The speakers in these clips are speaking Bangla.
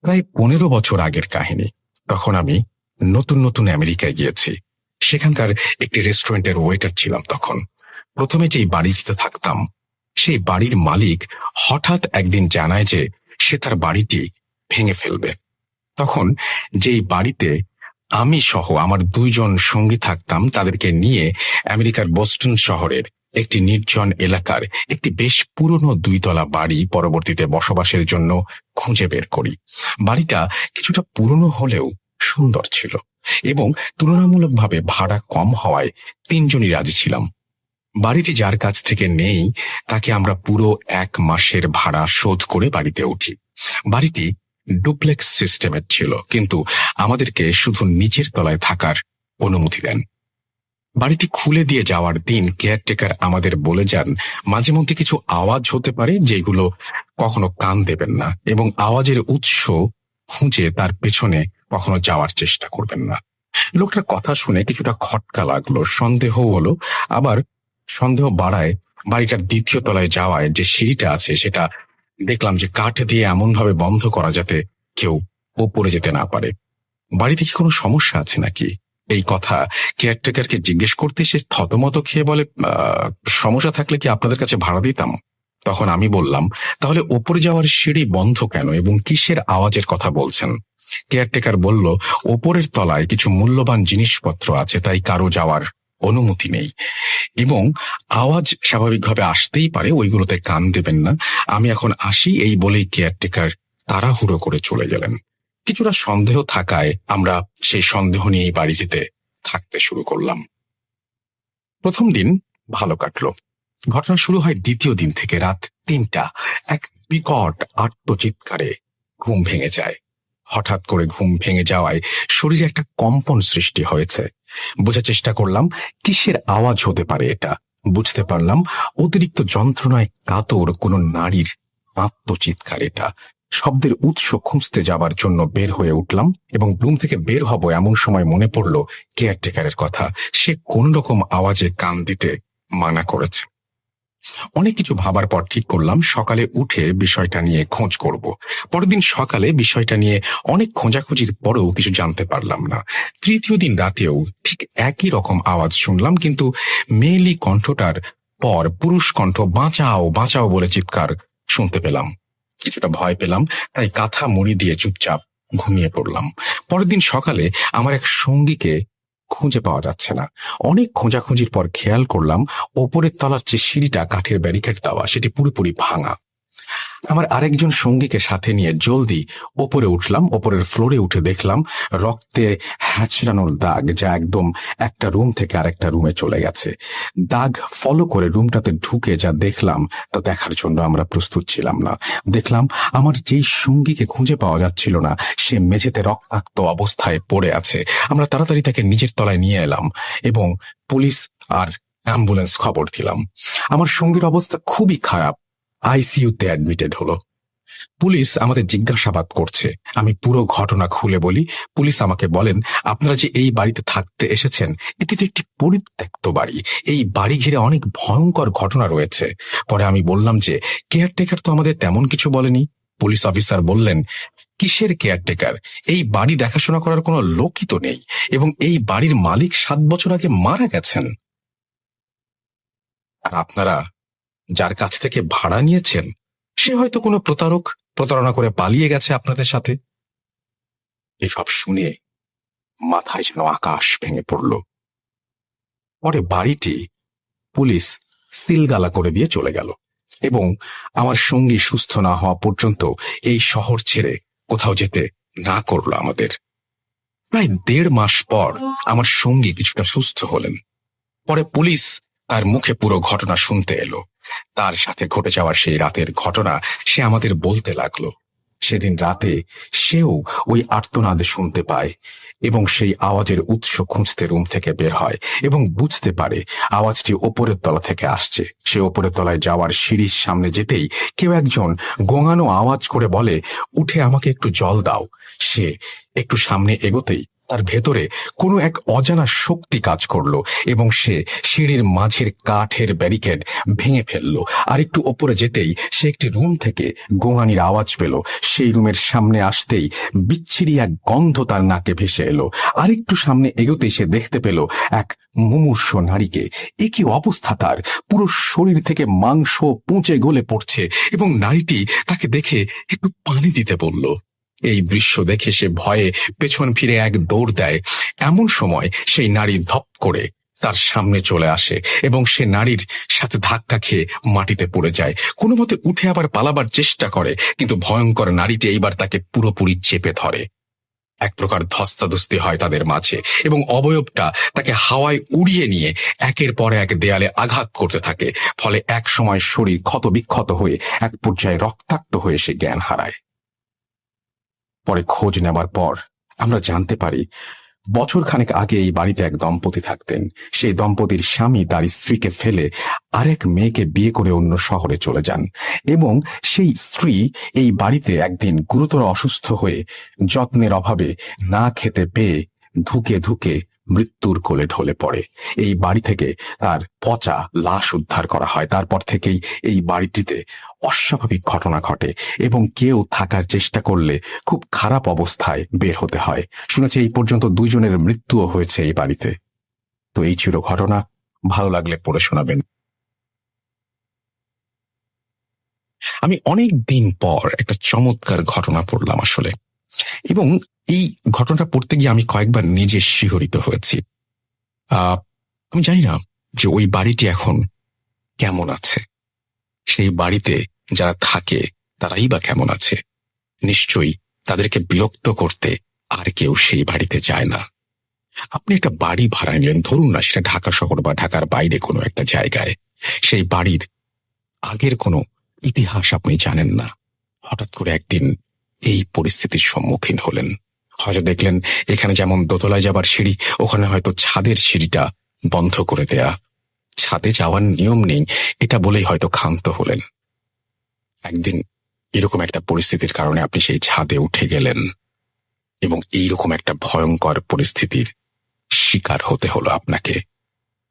প্রায় 15 বছর আগের কাহিনী। তখন আমি নতুন নতুন আমেরিকায় গিয়েছি। সেখানকার একটি রেস্টুরেন্টের ওয়েটার ছিলাম তখন। প্রথমে যেই বাড়িতে থাকতাম সেই বাড়ির মালিক হঠাৎ একদিন জানায় যে সে তার বাড়িটি ভেঙে ফেলবে। তখন যেই বাড়িতে আমি সহ আমার 2 জন সঙ্গী থাকতাম তাদেরকে নিয়ে আমেরিকার বোস্টন শহরের একটি নির্জন এলাকার একটি বেশ পুরনো 2 তলা বাড়ি পরবর্তীতে বসবাসের জন্য খুঁজে বের করি। বাড়িটা কিছুটা পুরনো হলেও সুন্দর ছিল এবং তুলনামূলকভাবে ভাড়া কম হওয়ায় 3জনই রাজি ছিলাম। বাড়িটি যার কাছ থেকে নেই তাকে আমরা পুরো 1 মাসের ভাড়া শোধ করে বাড়িতে উঠি। বাড়িটি ডুপ্লেক্স সিস্টেমের ছিল, কিন্তু আমাদেরকে শুধু নিচের তলায় থাকার অনুমতি দেন। বাড়িটি খুলে দিয়ে যাওয়ার দিন কেয়ারটেকার আমাদের বলে যান মাঝে মধ্যে কিছু আওয়াজ হতে পারে যেগুলো কখনো কান দেবেন না এবং আওয়াজের উৎস খুঁজে তার পেছনে কখনো যাওয়ার চেষ্টা করবেন না। লোকটার কথা শুনে কিছুটা খটকা লাগলো, সন্দেহ হলো। আবার সন্দেহ বাড়ায় বাড়িটার 2য় তলায় যাওয়ায় যে সিঁড়িটা আছে সেটা দেখলাম যে কাঠ দিয়ে এমন ভাবে বন্ধ করা যাতে কেউ ওপরে যেতে না পারে। বাড়িতে কি কোনো সমস্যা আছে নাকি? এই কথা কেয়ারটেকারকে জিজ্ঞেস করতে সে থতমত খেয়ে বলে, সমস্যা থাকলে কি আপনাদের কাছে ভাড়া দিতাম। তখন আমি বললাম, তাহলে ওপরে যাওয়ার সিঁড়ি বন্ধ কেন এবং কিসের আওয়াজের কথা বলছেন? কেয়ারটেকার বলল, ওপরের তলায় কিছু মূল্যবান জিনিসপত্র আছে, তাই কারো যাওয়ার অনুমতি নেই এবং আওয়াজ স্বাভাবিকভাবে আসতেই পারে, ওইগুলোতে কান দেবেন না। আমি এখন আসি, এই বলেই কেয়ারটেকার তাড়াহুড়ো করে চলে গেলেন। কিছুটা সন্দেহ থাকায় আমরা সেই সন্দেহ নিয়েই বাড়িটিতে থাকতে শুরু করলাম। প্রথম দিন ভালো কাটলো। ঘটনা শুরু হয় 2য় দিন থেকে। রাত 3টা, এক বিকট আর্তচিৎকারে ঘুম ভেঙে যায়। হঠাৎ করে ঘুম ভেঙে যাওয়ায় শরীরে একটা কম্পন সৃষ্টি হয়েছে। বোঝার চেষ্টা করলাম কিসের আওয়াজ হতে পারে এটা। বুঝতে পারলাম অতিরিক্ত যন্ত্রণায় কাতর কোনো নারীর আত্মচিৎকার এটা। শব্দের উৎস খুঁজতে যাবার জন্য বের হয়ে উঠলাম এবং রুম থেকে বের হব এমন সময় মনে পড়ল কেয়ারটেকারের কথা। সে কোন রকম আওয়াজে কান দিতে মানা করেছে। অনেক কিছু ভাবার পর ঠিক করলাম সকালে উঠে বিষয়টা নিয়ে খোঁজ করব। পরের দিন সকালে বিষয়টা নিয়ে অনেক খোঁজাখুঁজির পরেও কিছু জানতে পারলাম না। 3য় দিন রাতেও ঠিক একই রকম আওয়াজ শুনলাম, কিন্তু মেয়েলি কণ্ঠটার পর পুরুষ কণ্ঠ বাঁচাও বাঁচাও বলে চিৎকার শুনতে পেলাম। কিছুটা ভয় পেলাম, তাই কাঁথা মুড়ি দিয়ে চুপচাপ ঘুমিয়ে পড়লাম। পরের দিন সকালে আমার এক সঙ্গীকে খুঁজে পাওয়া যাচ্ছে না। অনেক খোঁজাখুঁজির পর খেয়াল করলাম ওপরের তলার যে সিঁড়িটা কাঠের ব্যারিকেড দেওয়া সেটি পুরোপুরি ভাঙা। আমার আরেকজন সঙ্গীকে সাথে নিয়ে জলদি ওপরে উঠলাম। ওপরের ফ্লোরে উঠে দেখলাম রক্তে হ্যাঁচড়ানোর দাগ, যা একদম একটা রুম থেকে আরেকটা রুমে চলে গেছে। দাগ ফলো করে রুমটাতে ঢুকে যা দেখলাম তা দেখার জন্য আমরা প্রস্তুত ছিলাম না। দেখলাম আমার যেই সঙ্গীকে খুঁজে পাওয়া যাচ্ছিল না সে মেঝেতে রক্তাক্ত অবস্থায় পড়ে আছে। আমরা তাড়াতাড়ি তাকে নিচের তলায় নিয়ে এলাম এবং পুলিশ আর অ্যাম্বুলেন্স খবর দিলাম। আমার সঙ্গীর অবস্থা খুবই খারাপ, আইসিইউতে অ্যাডমিটেড হলো। পুলিশ আমাদের জিজ্ঞাসাবাদ করছে। আমি পুরো ঘটনা খুলে বলি। পুলিশ আমাকে বলেন, আপনারা যে এই বাড়িতে থাকতে এসেছেন এটি তো একটি পরিত্যক্ত বাড়ি। এই বাড়ি ঘিরে অনেক ভয়ঙ্কর ঘটনা রয়েছে। পরে আমি বললাম যে কেয়ারটেকার তো আমাদের তেমন কিছু বলেনি। পুলিশ অফিসার বললেন, কিসের কেয়ারটেকার? এই বাড়ি দেখাশোনা করার কোনো লোকই তো নেই এবং এই বাড়ির মালিক 7 বছর আগে মারা গেছেন। আর আপনারা যার কাছ থেকে ভাড়া নিয়েছেন সে হয়তো কোনো প্রতারণা করে পালিয়ে গেছে আপনাদের সাথে। এসব শুনে মাথায় যেন আকাশ ভেঙে পড়ল। পরে বাড়িটি পুলিশ সিলগালা করে দিয়ে চলে গেল এবং আমার সঙ্গী সুস্থ না হওয়া পর্যন্ত এই শহর ছেড়ে কোথাও যেতে না করলো আমাদের। প্রায় 1.5 মাস পর আমার সঙ্গী কিছুটা সুস্থ হলেন। পরে পুলিশ তার মুখে পুরো ঘটনা শুনতে এলো। তার সাথে ঘটে যাওয়া সেই রাতের ঘটনা সে আমাদের বলতে লাগলো। সেদিন রাতে সেও ওই আর্তনাদ শুনতে পায় এবং সেই আওয়াজের উৎস খুঁজতে রুম থেকে বের হয় এবং বুঝতে পারে আওয়াজটি ওপরের তলা থেকে আসছে। সে ওপরের তলায় যাওয়ার সিঁড়ির সামনে যেতেই কেউ একজন গোঙানো আওয়াজ করে বলে, উঠে আমাকে একটু জল দাও। সে একটু সামনে এগোতেই তার ভেতরে কোনো এক অজানা শক্তি কাজ করলো এবং সে সিঁড়ির মাঝের কাঠের ব্যারিকেড ভেঙে ফেললো। আর একটু ওপরে যেতেই সে একটি রুম থেকে গোঙানির আওয়াজ পেল। সেই রুমের সামনে আসতেই বিচ্ছিরি এক গন্ধ তার নাকে ভেসে এলো। আরেকটু সামনে এগোতেই সে দেখতে পেল এক মুমূর্ষ নারীকে। এ কি অবস্থা তার! পুরো শরীর থেকে মাংস পুঁচে গলে পড়ছে এবং নারীটি তাকে দেখে একটু পানি দিতে বলল। এই দৃশ্য দেখে সে ভয়ে পেছন ফিরে এক দৌড় দেয়। এমন সময় সেই নারী ধপ করে তার সামনে চলে আসে এবং সে নারীর সাথে ধাক্কা খেয়ে মাটিতে পড়ে যায়। কোনো মতে উঠে আবার পালাবার চেষ্টা করে, কিন্তু ভয়ঙ্কর নারীটি এইবার তাকে পুরোপুরি চেপে ধরে। এক প্রকার ধস্তাধস্তি হয় তাদের মাঝে এবং অবয়বটা তাকে হাওয়ায় উড়িয়ে নিয়ে একের পর এক দেয়ালে আঘাত করতে থাকে। ফলে এক সময় শরীর ক্ষতবিক্ষত হয়ে এক পর্যায়ে রক্তাক্ত হয়ে সে জ্ঞান হারায়। পরে খোঁজ নেবার পর আমরা জানতে পারি বছরখানেক আগে এই বাড়িতে এক দম্পতি থাকতেন। সেই দম্পতির স্বামী তার স্ত্রীকে ফেলে আরেক মেয়েকে বিয়ে করে অন্য শহরে চলে যান এবং সেই স্ত্রী এই বাড়িতে একদিন গুরুতর অসুস্থ হয়ে যত্নের অভাবে না খেতে পেয়ে ধুকে ধুকে মৃত্যুর কোলে ঢলে পড়ে। এই বাড়ি থেকে তার পচা লাশ উদ্ধার করা হয়। তারপর থেকেই এই বাড়িটিতে অস্বাভাবিক ঘটনা ঘটে এবং কেউ থাকার চেষ্টা করলে খুব খারাপ অবস্থায় বের হতে হয়। শুনেছি এই পর্যন্ত 2 জনের মৃত্যুও হয়েছে এই বাড়িতে। তো এই ছিল ঘটনা। ভালো লাগলে পড়ে শোনাবেন। আমি অনেক দিন পর একটা চমৎকার ঘটনা পড়লাম আসলে, এবং এই ঘটনাটা পড়তে গিয়ে আমি কয়েকবার নিজে শিহরিত হয়েছি। আমি জানি না যে ওই বাড়িটি এখন কেমন আছে, সেই বাড়িতে যারা থাকে তারাই বা কেমন আছে। নিশ্চয়ই তাদেরকে বিরক্ত করতে আর কেউ সেই বাড়িতে যায় না। আপনি একটা বাড়ি ভাড়া নিলেন, ধরুন না সেটা ঢাকা শহর বা ঢাকার বাইরে কোনো একটা জায়গায়। সেই বাড়ির আগের কোনো ইতিহাস আপনি জানেন না। হঠাৎ করে একদিন এই পরিস্থিতির সম্মুখীন হলেন। হয়তো দেখলেন এখানে যেমন দোতলায় যাবার সিঁড়ি, ওখানে হয়তো ছাদের সিঁড়িটা বন্ধ করে দেয়া। ছাদে যাওয়ার নিয়ম নেই এটা বলেই হয়তো ক্ষান্ত হলেন। একদিন এরকম একটা পরিস্থিতির কারণে আপনি সেই ছাদে উঠে গেলেন এবং এইরকম একটা ভয়ঙ্কর পরিস্থিতির শিকার হতে হলো আপনাকে।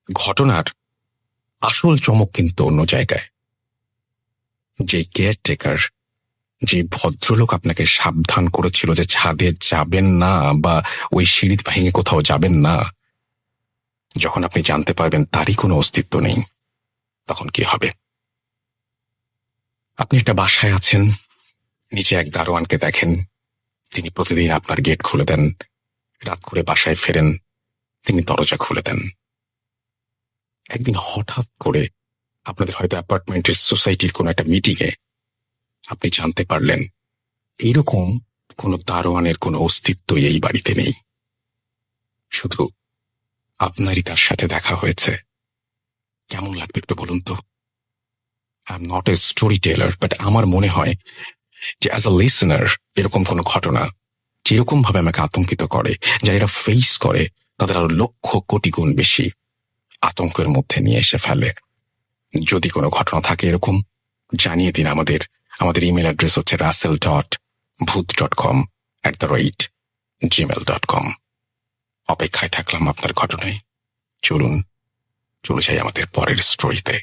ঘটনার আসল চমক কিন্তু অন্য জায়গায়। যে কেয়ারটেকার, যে ভদ্রলোক আপনাকে সাবধান করেছিল যে ছাদে যাবেন না বা ওই সিঁড়ি ভেঙে কোথাও যাবেন না, যখন আপনি জানতে পারবেন তারই কোনো অস্তিত্ব নেই, তখন কি হবে? আপনি একটা বাসায় আছেন, নিচে এক দারোয়ানকে দেখেন, তিনি প্রতিদিন আপনার গেট খুলে দেন। রাত করে বাসায় ফেরেন, তিনি দরজা খুলে দেন। একদিন হঠাৎ করে আপনাদের হয়তো অ্যাপার্টমেন্টের সোসাইটির কোনো একটা মিটিংয়ে আপনি জানতে পারলেন এইরকম কোনো দারোয়ানের কোনো অস্তিত্বই এই বাড়িতে নেই, শুধু আপনারই তার সাথে দেখা হয়েছে। কেমন লাগবে একটু বলুন তো? I am not a story teller, but আমার মনে হয় যে অ্যাজ আ লিসনার এরকম কোনো ঘটনা যেরকম ভাবে আমাকে আতঙ্কিত করে, যারা এটা ফেস করে তাদের আরো লক্ষ কোটি গুণ বেশি আতঙ্কের মধ্যে নিয়ে এসে ফেলে। যদি কোনো ঘটনা থাকে এরকম, জানিয়ে দিন। আমাদের ইমেল অ্যাড্রেস হচ্ছে russell.bhoot.com@gmail.com। অপেক্ষায় থাকলাম আপনার ঘটনায়। চলে যাই আমাদের পরের স্টোরিতে।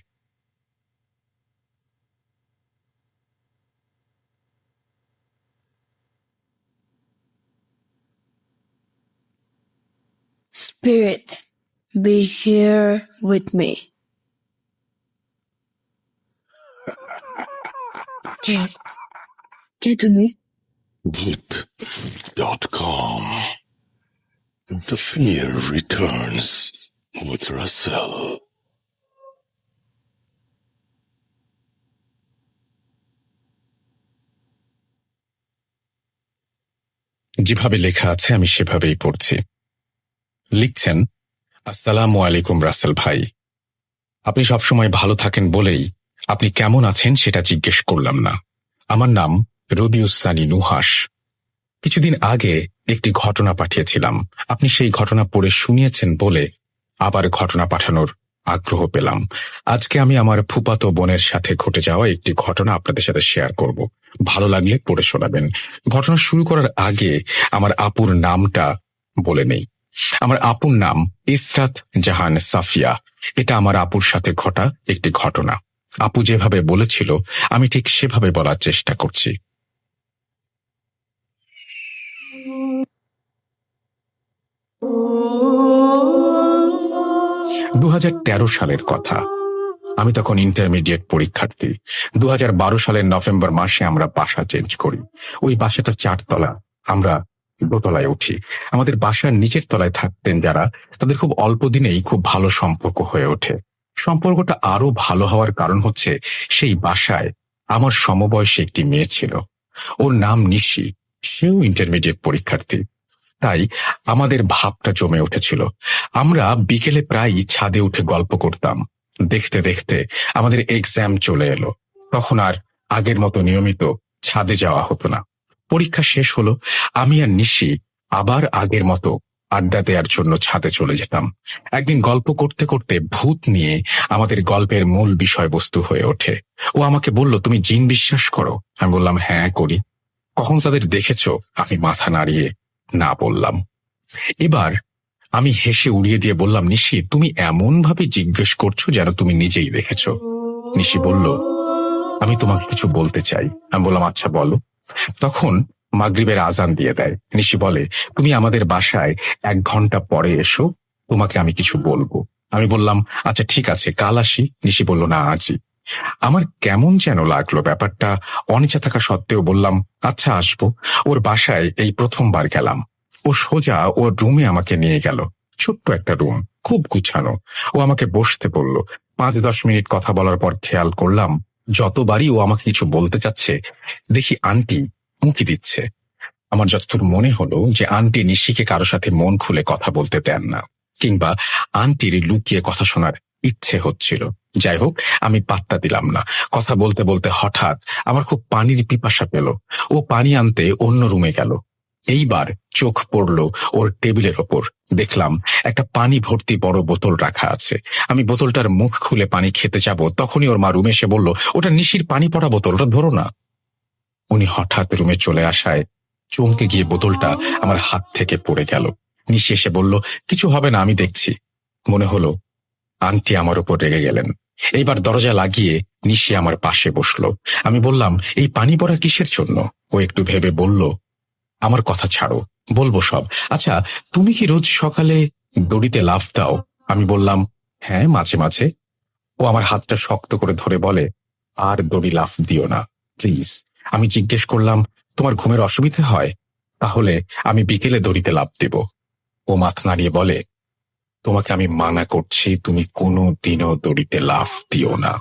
Spirit, be here with me. কে তুমি? Bhoot.com. The fear returns with Russell. যেভাবে লেখা আছে আমি সেভাবেই পড়ছি। লিখছেন, আসসালামু আলাইকুম রাসেল ভাই, আপনি সবসময় ভালো থাকেন বলেই আপনি কেমন আছেন সেটা জিজ্ঞেস করলাম না। আমার নাম রবিউসানি নুহাস। কিছুদিন আগে একটি ঘটনা পাঠিয়েছিলাম, আপনি সেই ঘটনা পড়ে শুনিয়েছেন বলে আবার ঘটনা পাঠানোর আগ্রহ পেলাম। আজকে আমি আমার ফুফাতো বোনের সাথে ঘটে যাওয়া একটি ঘটনা আপনাদের সাথে শেয়ার করব, ভালো লাগলে পড়ে শোনাবেন। ঘটনা শুরু করার আগে আমার আপুর নামটা বলে নেই। আমার আপুর নাম ইসরাত জাহান সাফিয়া। এটা আমার আপুর সাথে ঘটা একটি ঘটনা। আপু যেভাবে বলেছিল আমি ঠিক সেভাবে বলার চেষ্টা করছি। 2013 সালের কথা। আমি তখন ইন্টারমিডিয়েট পরীক্ষার্থী। 2012 সালের নভেম্বর মাসে আমরা বাসা চেঞ্জ করি। ওই বাসাটা 4 তলা, আমরা দোতলায় উঠি। আমাদের বাসার নিচের তলায় থাকতেন যারা, তাদের খুব অল্প দিনেই খুব ভালো সম্পর্ক হয়ে ওঠে। সম্পর্কটা আরো ভালো হওয়ার কারণ হচ্ছে সেই বাসায় আমার সমবয়সী একটি মেয়ে ছিল। ওর নাম নিশি, সেও ইন্টারমিডিয়েট পরীক্ষার্থী। তাই আমাদের ভাবটা জমে উঠেছিল। আমরা বিকেলে প্রায়ই ছাদে উঠে গল্প করতাম। দেখতে দেখতে আমাদের এক্সাম চলে এলো। তখন আর আগের মতো নিয়মিত ছাদে যাওয়া হতো না। পরীক্ষা শেষ হলো, আমি আর নিশি আবার আগের মতো আড্ডা দেওয়ার জন্য ছাদে চলে যেতাম। একদিন গল্প করতে করতে ভূত নিয়ে আমাদের গল্পের মূল বিষয়বস্তু হয়ে ওঠে। ও আমাকে বলল, তুমি জিন বিশ্বাস করো? আমি বললাম, হ্যাঁ করি। কখন তাদের দেখেছো? আমি মাথা নাড়িয়ে না বললাম। এবার আমি হেসে উড়িয়ে দিয়ে বললাম, নিশি তুমি এমন ভাবে জিজ্ঞেস করছো যেন তুমি নিজেই দেখেছো। নিশি বলল, আমি তোমাকে কিছু বলতে চাই। আমি বললাম, আচ্ছা বলো। তখন মাগরিবের আজান দিয়ে দেয়। নিশি বলে, তুমি আমাদের বাসায় 1 ঘন্টা পরে এসো, তোমাকে আমি কিছু বলবো। আমি বললাম, আচ্ছা ঠিক আছে, কাল আসি? নিশি বলল, না আজই। আমার কেমন যেন লাগলো ব্যাপারটা। অনিচ্ছা থাকা সত্ত্বেও বললাম, আচ্ছা আসবো। ওর বাসায় এই প্রথমবার গেলাম। ও সোজা ওর রুমে আমাকে নিয়ে গেল। ছোট্ট একটা রুম, খুব গুছানো। ও আমাকে বসতে বলল। 5-10 মিনিট কথা বলার পর খেয়াল করলাম যতবারই ও আমাকে কিছু বলতে চাচ্ছে দেখি আন্টি উঁকি দিচ্ছে। আমার যতদূর মনে হলো যে আন্টি নিশিকে কারো সাথে মন খুলে কথা বলতে দেন না, কিংবা আন্টির লুকিয়ে কথা শোনার ইচ্ছে হচ্ছিল। যাই হোক, আমি পাত্তা দিলাম না। কথা বলতে বলতে হঠাৎ আমার খুব পানির পিপাসা পেল। ও পানি আনতে অন্য রুমে গেল। এইবার চোখ পড়ল ওর টেবিলের ওপর। দেখলাম একটা পানি ভর্তি বড় বোতল রাখা আছে। আমি বোতলটার মুখ খুলে পানি খেতে যাব, তখনই ওর মা রুমে এসে বলল, ওটা নিশির পানি পড়া বোতল, ওটা ধরো না। উনি হঠাৎ রুমে চলে আসায় চমকে গিয়ে বোতলটা আমার হাত থেকে পড়ে গেল। নিশি এসে বলল, কিছু হবে না, আমি দেখছি। মনে হলো আন্টি আমার উপর রেগে গেলেন। এইবার দরজা লাগিয়ে নিশি আমার পাশে বসলো। আমি বললাম, এই পানি পড়া কিসের জন্য? ও একটু ভেবে বলল, আমার কথা ছাড়ো, বলবো সব। আচ্ছা, তুমি কি রোজ সকালে দড়িতে লাফ দাও? আমি বললাম, হ্যাঁ মাঝে মাঝে। ও আমার হাতটা শক্ত করে ধরে বলে, আর দড়ি লাফ দিও না প্লিজ। আমি জিজ্ঞেস করলাম, তোমার ঘুমের অসুবিধা হয়? তাহলে আমি বিকেলে দড়িতে লাফ দেব। ও মাথা নাড়িয়ে বলে, তোমাকে আমি মানা করছি, তুমি কোনো দিনও দড়িতে লাফ দিও না।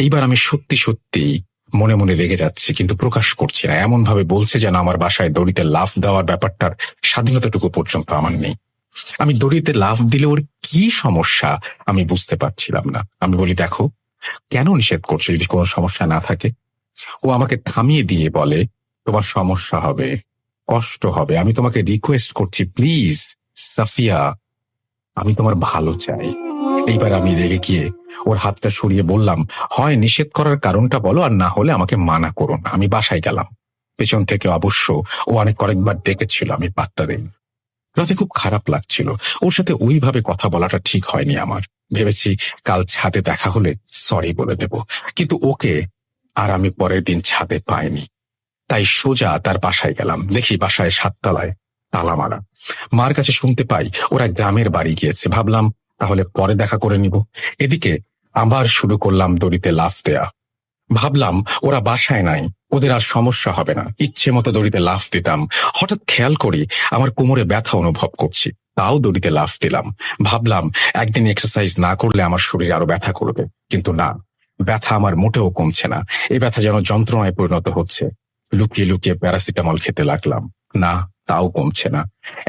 এইবার আমি সত্যি সত্যি মনে মনে রেগে যাচ্ছি, কিন্তু প্রকাশ করছি না। এমন ভাবে বলছে যেন আমার বাসায় দড়িতে লাফ দেওয়ার ব্যাপারটার স্বাধীনতাটুকু পর্যন্ত আমার নেই। আমি দড়িতে লাফ দিলে ওর কি সমস্যা আমি বুঝতে পারছিলাম না। আমি বলি, দেখো, কেন নিষেধ করছো যদি কোনো সমস্যা না থাকে? ও আমাকে থামিয়ে দিয়ে বলে, তোমার সমস্যা হবে, কষ্ট হবে। আমি তোমাকে রিকোয়েস্ট করছি, প্লিজ সাফিয়া, আমি তোমার ভালো চাই। এইবার আমি রেগে গিয়ে ওর হাতটা সরিয়ে বললাম, হয় নিষেধ করার কারণটা বলো, আর না হলে আমাকে মানা করো না। আমি বাসায় গেলাম। পেছন থেকে অবশ্য ও কয়েকবার ডেকেছিল, আমি পাত্তা দেইনি। রাতে খুব খারাপ লাগছিল। ওর সাথে ওইভাবে কথা বলাটা ঠিক হয়নি আমার। ভেবেছি কাল ছাদে দেখা হলে সরি বলে দেব, কিন্তু ওকে আর আমি পরের দিন ছাদে পাইনি। তাই সোজা তার বাসায় গেলাম। দেখি বাসায় 7 তলায় তালা মারা। মার কাছে শুনতে পাই ওরা গ্রামের বাড়ি গিয়েছে। ভাবলাম তাহলে পরে দেখা করে নিব। এদিকে আবার শুরু করলাম দড়িতে লাফ দেয়া। ভাবলাম ওরা বাসায় নাই, ওদের আর সমস্যা হবে না, ইচ্ছে মতো দড়িতে লাফ দিতাম। হঠাৎ খেয়াল করি আমার কোমরে ব্যথা অনুভব করছি, তাও দড়িতে লাফ দিলাম। ভাবলাম একদিন এক্সারসাইজ না করলে আমার শরীর আরো ব্যথা করবে, কিন্তু না, ব্যথা আমার মোটেও কমছে না। এই ব্যথা যেন যন্ত্রণায় পরিণত হচ্ছে। লুকিয়ে লুকিয়ে প্যারাসিটামল খেতে লাগলাম, না, তাও কমছে না।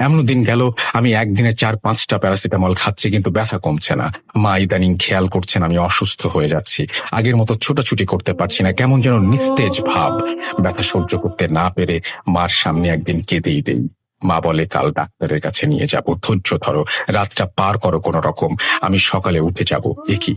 এমন দিন গেল আমি একদিনে 4-5টা প্যারাসিটামল খাচ্ছি, কিন্তু ব্যথা কমছে না। মা ইদানিং খেয়াল করছেন আমি অসুস্থ হয়ে যাচ্ছি, আগের মতো ছোটাছুটি করতে পারছি না, কেমন যেন নিস্তেজ ভাব। ব্যথা সহ্য করতে না পেরে মার সামনে একদিন কেঁদেই দেই। মা বলে, কাল ডাক্তারের কাছে নিয়ে যাব, ধৈর্য ধরো, রাতটা পার করো কোনো রকম, আমি সকালে উঠে যাব। এ কি,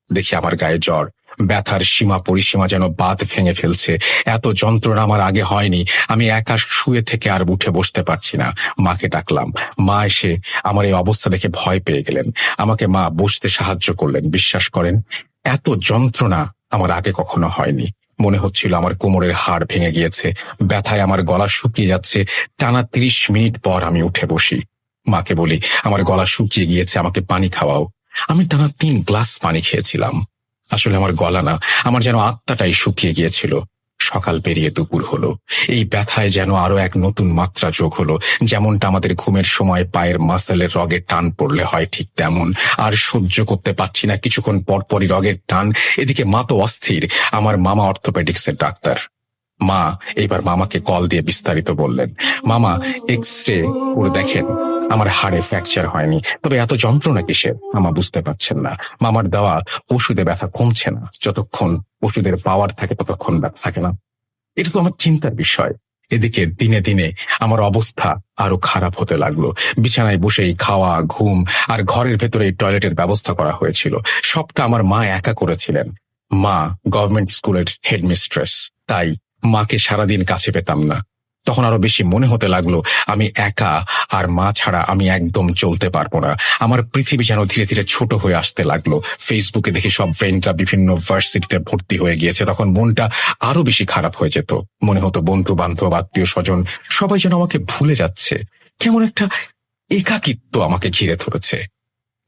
দেখি আমার গায়ে জ্বর, ব্যথার সীমা পরিসীমা যেন বাঁধ ভেঙে ফেলছে। এত যন্ত্রণা আমার আগে হয়নি। আমি একা শুয়ে থেকে আর উঠে বসতে পারছি না। মাকে ডাকলাম। মা এসে আমার এই অবস্থা দেখে ভয় পেয়ে গেলেন। আমাকে মা বসতে সাহায্য করলেন। বিশ্বাস করেন, এত যন্ত্রণা আমার আগে কখনো হয়নি। মনে হচ্ছিল আমার কোমরের হাড় ভেঙে গিয়েছে, ব্যথায় আমার গলা শুকিয়ে যাচ্ছে। টানা 30 মিনিট পর আমি উঠে বসি। মাকে বলি, আমার গলা শুকিয়ে গিয়েছে, আমাকে পানি খাওয়াও। আমি টানা 3 গ্লাস পানি খেয়েছিলাম। আসলে আমার গলা না, আমার যেন আত্মাটাই শুকিয়ে গিয়েছিল। সকাল পেরিয়ে দুপুর হলো। এই ব্যথায় যেন আরো এক নতুন মাত্রা যোগ হলো। যেমনটা আমাদের ঘুমের সময় পায়ের মাসেলের রগের টান পড়লে হয়, ঠিক তেমন। আর সহ্য করতে পারছি না, কিছুক্ষণ পরপরই রগের টান। এদিকে মা তো অস্থির। আমার মামা অর্থোপেডিক্সের ডাক্তার। মা এইবার মামাকে কল দিয়ে বিস্তারিত বললেন। মামা এক্স-রে করে দেখেন, আমার হাড়ে ফ্র্যাকচার হয়নি, তবে এত যন্ত্রণা কিসের মামা বুঝতে পারছেন না। মামার দেওয়া ওষুধে ব্যথা কমছে না। যতক্ষণ ওষুধের পাওয়ার থাকে ততক্ষণ ব্যথা থাকে না। এটা তো আমার চিন্তার বিষয়। এদিকে দিনে দিনে আমার অবস্থা আরো খারাপ হতে লাগলো। বিছানায় বসেই খাওয়া, ঘুম আর ঘরের ভেতরে টয়লেটের ব্যবস্থা করা হয়েছিল। সবটা আমার মা একা করেছিলেন। মা গভর্নমেন্ট স্কুলের হেডমিস্ট্রেস, তাই মাকে সারাদিন কাছে পেতাম না। তখন আরো বেশি মনে হতে লাগলো আমি একা, আর মা ছাড়া আমি একদম চলতে পারবো না। আমার পৃথিবী যেন ধীরে ধীরে ছোট হয়ে আসতে লাগলো। ফেসবুকে দেখি সব ফ্রেন্ডরা বিভিন্ন ভার্সিটিতে ভর্তি হয়ে গিয়েছে। তখন মনটা আরো বেশি খারাপ হয়ে যেত। মনে হতো বন্ধু বান্ধব, আত্মীয় স্বজন সবাই যেন আমাকে ভুলে যাচ্ছে। কেমন একটা একাকিত্ব আমাকে ঘিরে ধরেছে।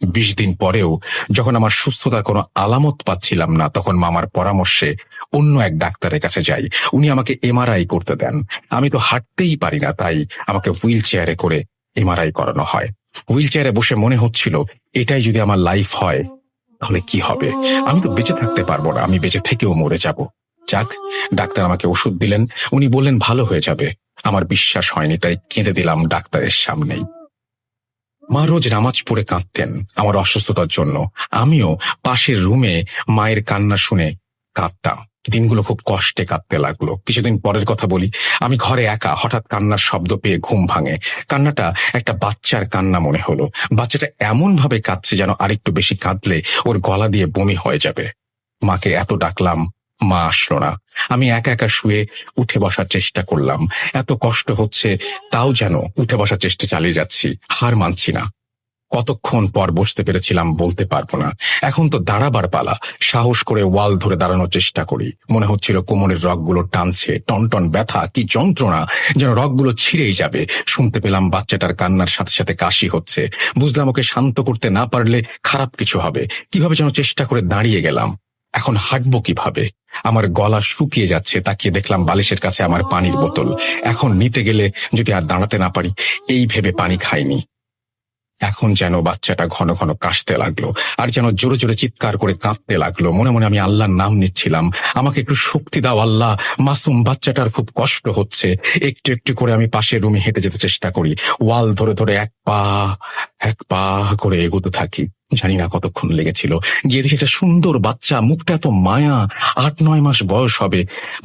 20 দিন পরেও যখন আমার সুস্থতার কোনো আলামত পাচ্ছিলাম না, তখন মামার পরামর্শে অন্য এক ডাক্তারের কাছে যাই। উনি আমাকে এমআরআই করতে দেন। আমি তো হাঁটতেই পারি না, তাই আমাকে হুইল চেয়ারে করে এমআরআই করানো হয়। হুইল চেয়ারে বসে মনে হচ্ছিল, এটাই যদি আমার লাইফ হয় তাহলে কি হবে? আমি তো বেঁচে থাকতে পারবো না, আমি বেঁচে থেকেও মরে যাব। যাক, ডাক্তার আমাকে ওষুধ দিলেন। উনি বললেন ভালো হয়ে যাবে। আমার বিশ্বাস হয়নি, তাই কেঁদে দিলাম ডাক্তারের সামনেই। মা রোজ নামাজ পড়ে কাঁদতেন আমার অসুস্থতার জন্য। আমিও পাশের রুমে মায়ের কান্না শুনে কাঁদতাম। দিনগুলো খুব কষ্টে কাটতে লাগলো। কিছুদিন পরের কথা বলি। আমি ঘরে একা, হঠাৎ কান্নার শব্দ পেয়ে ঘুম ভাঙে। কান্নাটা একটা বাচ্চার কান্না মনে হলো। বাচ্চাটা এমন ভাবে কাঁদছে যেন আরেকটু বেশি কাঁদলে ওর গলা দিয়ে বমি হয়ে যাবে। মাকে এত ডাকলাম, মা আসলো না। আমি একা একা শুয়ে উঠে বসার চেষ্টা করলাম। এত কষ্ট হচ্ছে, তাও যেন উঠে বসার চেষ্টা চালিয়ে যাচ্ছি, হার মানছি না। কতক্ষণ পর বসতে পেরেছিলাম বলতে পারবো না। এখন তো দাঁড়াবার পালা। সাহস করে ওয়াল ধরে দাঁড়ানোর চেষ্টা করি। মনে হচ্ছিল কোমরের রগগুলো টানছে, টনটন ব্যথা, কি যন্ত্রণা, যেন রগগুলো ছিঁড়েই যাবে। শুনতে পেলাম বাচ্চাটার কান্নার সাথে সাথে কাশি হচ্ছে। বুঝলাম ওকে শান্ত করতে না পারলে খারাপ কিছু হবে। কিভাবে যেন চেষ্টা করে দাঁড়িয়ে গেলাম। এখন হাঁটবো কিভাবে? আমার গলা শুকিয়ে যাচ্ছে। তাকিয়ে দেখলাম বালিশের কাছে আমার পানির বোতল। এখন নিতে গেলে যদি আর দাঁড়াতে না পারি, এই ভেবে পানি খাইনি। এখন যেন বাচ্চাটা ঘন ঘন কাশতে লাগলো, আর যেন জোরে জোরে চিৎকার করে কাঁদতে লাগলো। মনে মনে আমি আল্লাহর নাম নিচ্ছিলাম, আমাকে একটু শক্তি দাও আল্লাহ, মাসুম বাচ্চাটার খুব কষ্ট হচ্ছে। একটু একটু করে আমি পাশের রুমে হেঁটে যেতে চেষ্টা করি। ওয়াল ধরে ধরে এক পা করে এগোতে থাকি। জানি না কতক্ষণ লেগেছিল। গিয়ে দেখি একটা সুন্দর বাচ্চা, মুখটা এত মায়া, 8-9 মাস বয়স হবে।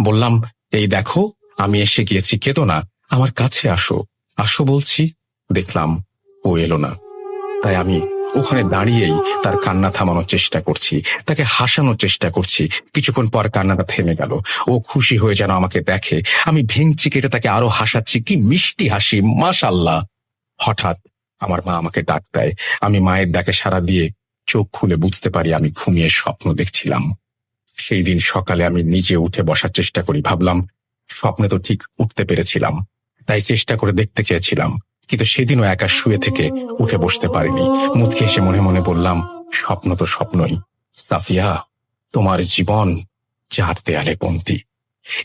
বললাম, এই দেখো আমি এসে গিয়েছি, কেঁদো না, আমার কাছে আসো। আসো বলছি, দেখলাম ও এলো না। তাই আমি ওখানে দাঁড়িয়েই তার কান্না থামানোর চেষ্টা করছি, তাকে হাসানোর চেষ্টা করছি। কিছুক্ষণ পর কান্নাটা থেমে গেল। ও খুশি হয়ে যেন আমাকে দেখে। আমি ভেঙচি কেটে তাকে আরো হাসাচ্ছি। কি মিষ্টি হাসি, মাশাআল্লাহ। হঠাৎ আমার মা আমাকে ডাক দেয়। আমি মায়ের ডাকে সাড়া দিয়ে চোখ খুলে বুঝতে পারি আমি ঘুমিয়ে স্বপ্ন দেখছিলাম। সেই দিন সকালে আমি নিজে উঠে বসার চেষ্টা করি। ভাবলাম স্বপ্নে তো ঠিক উঠতে পেরেছিলাম, তাই চেষ্টা করে দেখতে চেয়েছিলাম। কিন্তু সেদিনও একা শুয়ে থেকে উঠে বসতে পারিনি। মুচকে এসে মনে মনে বললাম, স্বপ্ন তো স্বপ্নই। সাফিয়া, তোমার জীবন 4 দেয়ালে বন্দী।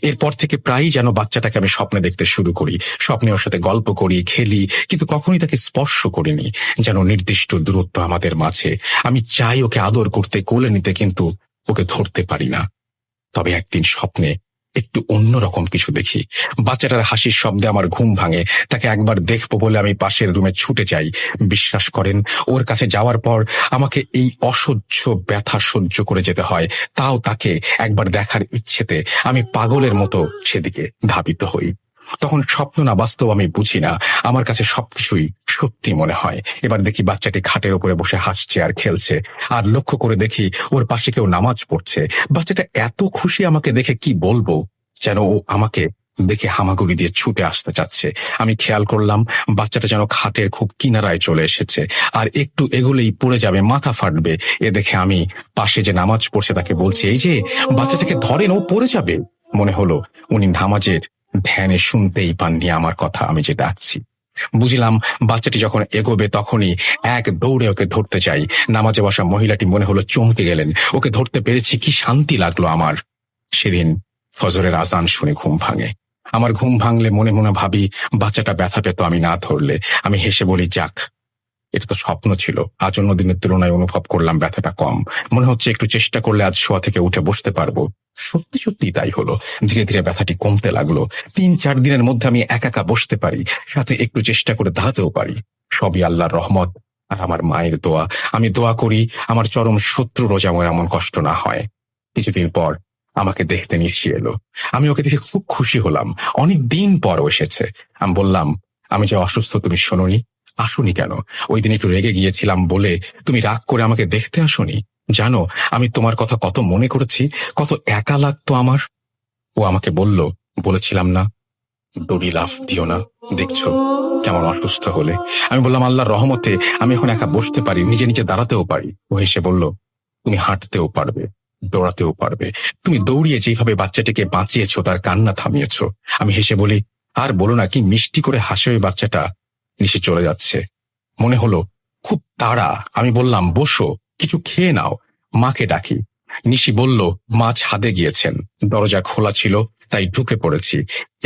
এরপর থেকে প্রায়ই যেন বাচ্চাটাকে আমি স্বপ্নে দেখতে শুরু করি। স্বপ্নে ওর সাথে গল্প করি, খেলি, কিন্তু কখনোই তাকে স্পর্শ করিনি। যেন নির্দিষ্ট দূরত্ব আমাদের মাঝে। আমি চাই ওকে আদর করতে, কোলে নিতে, কিন্তু ওকে ধরতে পারি না। তবে একদিন স্বপ্নে একটু অন্যরকম কিছু দেখি। বাচ্চাটার হাসির শব্দে আমার ঘুম ভাঙে। তাকে একবার দেখবো বলে আমি পাশের রুমে ছুটে যাই। বিশ্বাস করেন, ওর কাছে যাওয়ার পর আমাকে এই অসহ্য ব্যথা সহ্য করে যেতে হয়। তাও তাকে একবার দেখার ইচ্ছেতে আমি পাগলের মতো সেদিকে ধাবিত হই। তখন স্বপ্ন না বাস্তব আমি বুঝি না, আমার কাছে সবকিছুই সত্যি মনে হয়। এবার দেখি বাচ্চাটি খাটের উপরে বসে হাসছে আর খেলছে, আর লক্ষ্য করে দেখি ওর পাশে কেউ নামাজ পড়ছে। বাচ্চাটা এত খুশি আমাকে দেখে, কি বলবো, যেন ও আমাকে দেখে হামাগুড়ি দিয়ে ছুটে আসতে চাচ্ছে। আমি খেয়াল করলাম বাচ্চাটা যেন খাটের খুব কিনারায় চলে এসেছে, আর একটু এগোলেই পড়ে যাবে, মাথা ফাটবে। এ দেখে আমি পাশে যে নামাজ পড়ছে তাকে বলছি, এই যে বাচ্চাটাকে ধরেন, ও পড়ে যাবে। মনে হলো উনি নামাজের ধ্যানে শুনতেই পাননি আমার কথা, আমি যে ডাকছি। বুঝলাম বাচ্চাটি যখন এগোবে তখনই এক দৌড়ে ওকে ধরতে চাই। নামাজে বসা মহিলাটি মনে হলো চমকে গেলেন। ওকে ধরতে পেরেছি, কি শান্তি লাগলো আমার। সেদিন ফজরের আজান শুনে ঘুম ভাঙে। আমার ঘুম ভাঙলে মনে মনে ভাবি, বাচ্চাটা ব্যথা পেত আমি না ধরলে। আমি হেসে বলি, যাক, এটা তো স্বপ্ন ছিল। আজ অন্য দিনের তুলনায় অনুভব করলাম ব্যথাটা কম। মনে হচ্ছে একটু চেষ্টা করলে আজ শোয়া থেকে উঠে বসতে পারবো। সত্যি সত্যি তাই হলো। ধীরে ধীরে ব্যথাটি কমতে লাগলো। ৩-৪ দিনের মধ্যে আমি একা একা বসতে পারি, সাথে একটু চেষ্টা করে দাঁড়াতেও পারি। সবই আল্লাহর রহমত আর আমার মায়ের দোয়া। আমি দোয়া করি আমার চরম শত্রুরও যেমন এমন কষ্ট না হয়। কিছুদিন পর আমাকে দেখতে নিশি এলো। আমি ওকে দেখে খুব খুশি হলাম। অনেক দিন পর এসেছে। আমি বললাম, আমি যে অসুস্থ তুমি শোনোনি? আসুনি কেন? ওই দিন একটু রেগে গিয়েছিলাম বলে তুমি রাগ করে আমাকে দেখতে আসোনি? জানো আমি তোমার কথা কত মনে করেছি, কত একা লাগতো আমার। ও আমাকে বলেছিলাম না, দড়ি লাফ দিও না, দেখছো কেমন অসুস্থ হলে। আমি বললাম, আল্লাহর রহমতে আমি এখন একা বসতে পারি, নিজে নিজে দাঁড়াতেও পারি। ও হেসে বলল, তুমি হাঁটতেও পারবে, দৌড়াতেও পারবে। তুমি দৌড়িয়ে যেভাবে বাচ্চাটিকে বাঁচিয়েছো, তার কান্না থামিয়েছো। আমি হেসে বলি, আর বলো না, কি মিষ্টি করে হাসে ওই বাচ্চাটা। নিশি চলে যাচ্ছে। মনে হলো খুব তাড়া। আমি বললাম, বসো, কিছু খেয়ে নাও, মাকে ডাকি। নিশি বলল, মা ছাদে গিয়েছেন, দরজা খোলা ছিল তাই ঢুকে পড়েছি।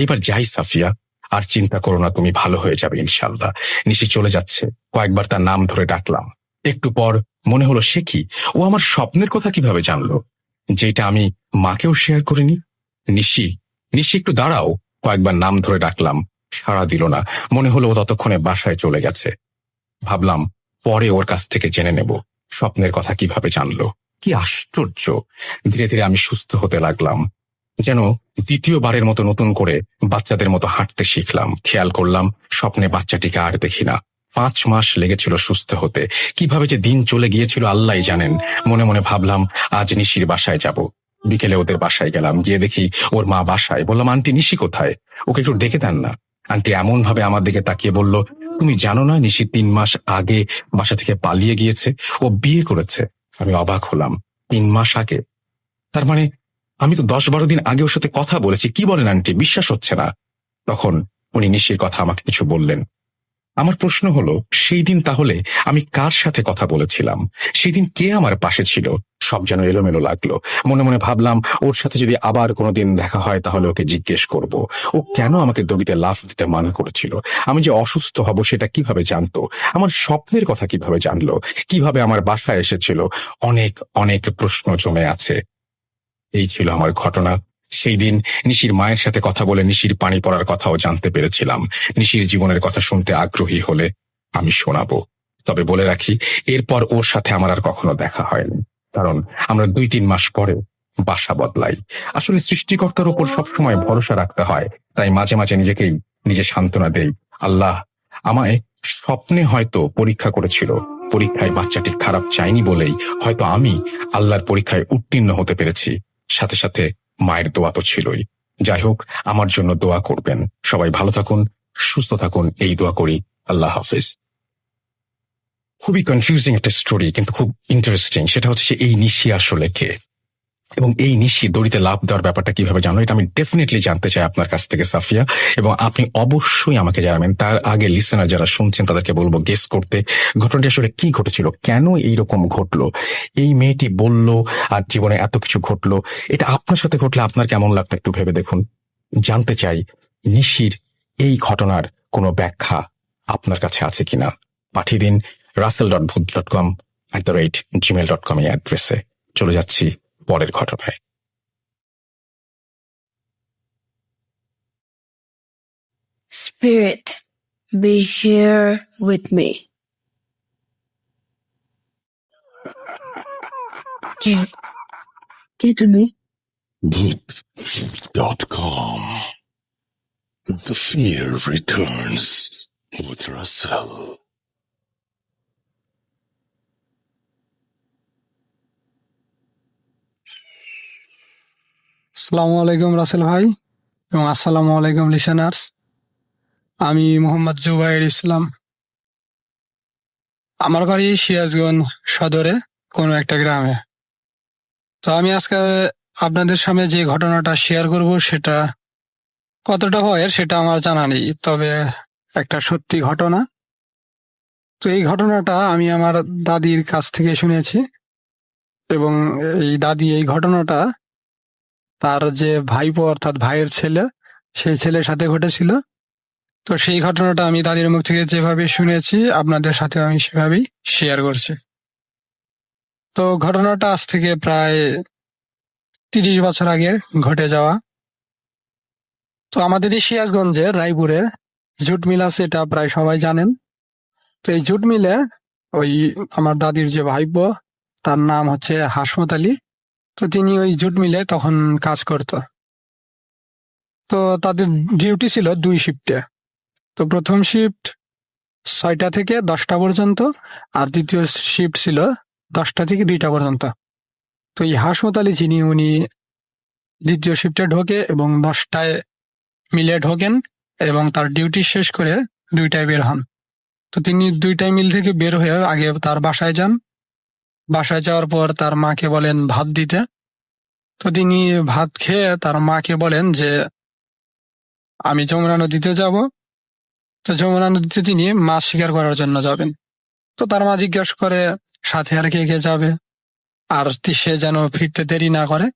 এবার যাই সাফিয়া, আর চিন্তা করো না, তুমি ভালো হয়ে যাবে ইনশাল্লাহ। নিশি চলে যাচ্ছে। কয়েকবার তার নাম ধরে ডাকলাম। একটু পর মনে হলো, সে কি, ও আমার স্বপ্নের কথা কিভাবে জানলো, যেটা আমি মাকেও শেয়ার করিনি। নিশি, নিশি একটু দাঁড়াও। কয়েকবার নাম ধরে ডাকলাম, সাড়া দিল না। মনে হলো ও ততক্ষণে বাসায় চলে গেছে। ভাবলাম পরে ওর কাছ থেকে জেনে নেব স্বপ্নের কথা কিভাবে জানলো। কি আশ্চর্য! ধীরে ধীরে আমি সুস্থ হতে লাগলাম, যেন দ্বিতীয়বারের মতো নতুন করে বাচ্চাদের মতো হাঁটতে শিখলাম। খেয়াল করলাম স্বপ্নে বাচ্চাটিকে আর দেখি না। 5 মাস লেগেছিল সুস্থ হতে। কিভাবে যে দিন চলে গিয়েছিল আল্লাহই জানেন। মনে মনে ভাবলাম আজ নিশির বাসায় যাব। বিকেলে ওদের বাসায় গেলাম। গিয়ে দেখি ওর মা বাসায়। বললাম, আন্টি, নিশি কোথায়? ওকে একটু ডেকে দেন না। আন্টি এমন ভাবে আমার দিকে তাকিয়ে বলল, তুমি জানো না নিশি 3 মাস আগে বাসা থেকে পালিয়ে গিয়েছে, ও বিয়ে করেছে। আমি অবাক হলাম। 3 মাস আগে? তার মানে আমি তো 10-12 দিন আগে ওর সাথে কথা বলেছি। কি বলেন আন্টি, বিশ্বাস হচ্ছে না। তখন উনি নিশির কথা আমাকে কিছু বললেন। আমার প্রশ্ন হলো, সেই দিন তাহলে আমি কার সাথে কথা বলেছিলাম? সেই দিন কে আমার পাশে ছিল? সব যেন এলোমেলো লাগলো। মনে মনে ভাবলাম, ওর সাথে যদি আবার কোনোদিন দেখা হয় তাহলে ওকে জিজ্ঞেস করব, ও কেন আমাকে দড়িতে লাফ দিতে মানা করেছিল। আমি যে অসুস্থ হব সেটা কিভাবে জানতো? আমার স্বপ্নের কথা কিভাবে জানলো? কিভাবে আমার বাসায় এসেছিল? অনেক অনেক প্রশ্ন জমে আছে। এই ছিল আমার ঘটনা। সেই দিন নিশির মায়ের সাথে কথা বলে নিশির পানি পড়ার কথাও জানতে পেরেছিলাম। নিশির জীবনের কথা শুনতে আগ্রহী হলে আমি শোনাবো। তবে বলে রাখি, এরপর ওর সাথে আমার আর কখনো দেখা হয়নি, কারণ আমরা 2-3 মাস পরে বাসা বদলাই। আসলে সৃষ্টিকর্তার উপর সবসময় ভরসা রাখতে হয়, তাই মাঝে মাঝে নিজে সান্ত্বনা দেই। আল্লাহ আমায় স্বপ্নে হয়তো পরীক্ষা করেছিল, পরীক্ষায় বাচ্চাটি খারাপ চাইনি বলেই হয়তো আমি আল্লাহর পরীক্ষায় উত্তীর্ণ হতে পেরেছি। সাথে সাথে মায়ের দোয়া তো ছিলই। যাই হোক, আমার জন্য দোয়া করবেন। সবাই ভালো থাকুন, সুস্থ থাকুন, এই দোয়া করি। আল্লাহ হাফেজ। খুবই কনফিউজিং একটা স্টোরি, কিন্তু খুব ইন্টারেস্টিং। সেটা হচ্ছে এই নিশি আসলে কে, এবং এই নিশি দড়িতে লাফ দেওয়ার ব্যাপারটা কিভাবে জানো, এটা আমি ডেফিনেটলি জানতে চাই আপনার কাছ থেকে সাফিয়া, এবং আপনি অবশ্যই আমাকে জানাবেন। তার আগে লিসেনার যারা শুনছেন তাদেরকে বলবো গেস করতে ঘটনাটি আসলে কি ঘটেছিল, কেন এইরকম ঘটলো। এই মেয়েটি বলল আর জীবনে এত কিছু ঘটলো, এটা আপনার সাথে ঘটলে আপনার কেমন লাগতো একটু ভেবে দেখুন। জানতে চাই নিশির এই ঘটনার কোনো ব্যাখ্যা আপনার কাছে আছে কিনা। পাঠিয়ে দিন russell.bhuth.com@gmail.com এই অ্যাড্রেসে। চলে যাচ্ছি পরের ঘটনায়। Spirit, be here with me. কে তুমি? Bhuth.com The fear returns with Russell. আসসালামু আলাইকুম রাসেল ভাই এবং আসসালামু আলাইকুম লিসেনার্স। আমি মোহাম্মদ জুবাইর ইসলাম। আমার বাড়ি সিরাজগঞ্জ সদরে কোনো একটা গ্রামে। তো আমি আজকে আপনাদের সামনে যে ঘটনাটা শেয়ার করব সেটা কতটা হয় সেটা আমার জানা নেই, তবে একটা সত্যি ঘটনা। তো এই ঘটনাটা আমি আমার দাদির কাছ থেকে শুনেছি এবং এই দাদি এই ঘটনাটা তার যে ভাইপো অর্থাৎ ভাইয়ের ছেলে, সেই ছেলের সাথে ঘটেছিল। তো সেই ঘটনাটা আমি দাদির মুখ থেকে যেভাবে শুনেছি আপনাদের সাথে আমি সেভাবেই শেয়ার করছি। তো ঘটনাটা আজ থেকে প্রায় 30 বছর আগে ঘটে যাওয়া। তো আমাদের এই সিরাজগঞ্জে রায়পুরে জুট মিল আছে, এটা প্রায় সবাই জানেন। তো এই জুট মিলে ওই আমার দাদির যে ভাইপো, তার নাম হচ্ছে হাসমত আলী। তো তিনি ওই জুট মিলে তখন কাজ করত। তো তাদের ডিউটি ছিল 2 শিফটে। তো প্রথম শিফট 6টা থেকে 10টা পর্যন্ত, আর দ্বিতীয় শিফট ছিল 10টা থেকে 2টা পর্যন্ত। তো এই হাসমত আলী যিনি, উনি দ্বিতীয় শিফটে ঢোকে এবং 10টায় মিলে ঢোকেন এবং তার ডিউটি শেষ করে 2টায় বের হন। তো তিনি 2টায় মিল থেকে বের হয়ে আগে তার বাসায় যান। বাসায় যাওয়ার পর তার মাকে বলেন ভাত দিতে। তো তিনি ভাত খেয়ে তার মাকে বলেন যে আমি যমুনা নদীতে যাব। তো যমুনা নদীতে তিনি মাছ শিকার করার জন্য যাবেন। তো তার মা জিজ্ঞাসা করে সাথে আর কে কে যাবে, আর সে যেন ফিরতে দেরি না করে।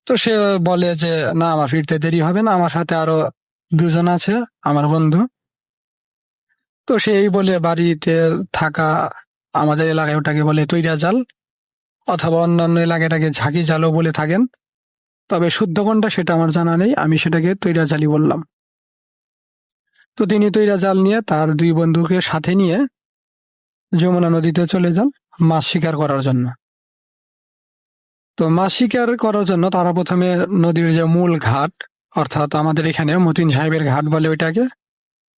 তো সে বলে যে না, আমার ফিরতে দেরি হবে না, আমার সাথে আরো 2 জন আছে আমার বন্ধু। তো সেই বলে বাড়িতে থাকা, আমাদের এলাকায় ওটাকে বলে তৈরা জাল, অথবা অন্যান্য এলাকাটাকে ঝাঁকি জালও বলে থাকেন। তবে শুদ্ধ কোনটা সেটা আমার জানা নেই, আমি সেটাকে তৈরা জালই বললাম। তো তিনি তৈরা জাল নিয়ে তার 2 বন্ধুকে সাথে নিয়ে যমুনা নদীতে চলে যান মাছ শিকার করার জন্য। তো মাছ শিকার করার জন্য তারা প্রথমে নদীর যে মূল ঘাট, অর্থাৎ আমাদের এখানে মতিন সাহেবের ঘাট বলে ওইটাকে,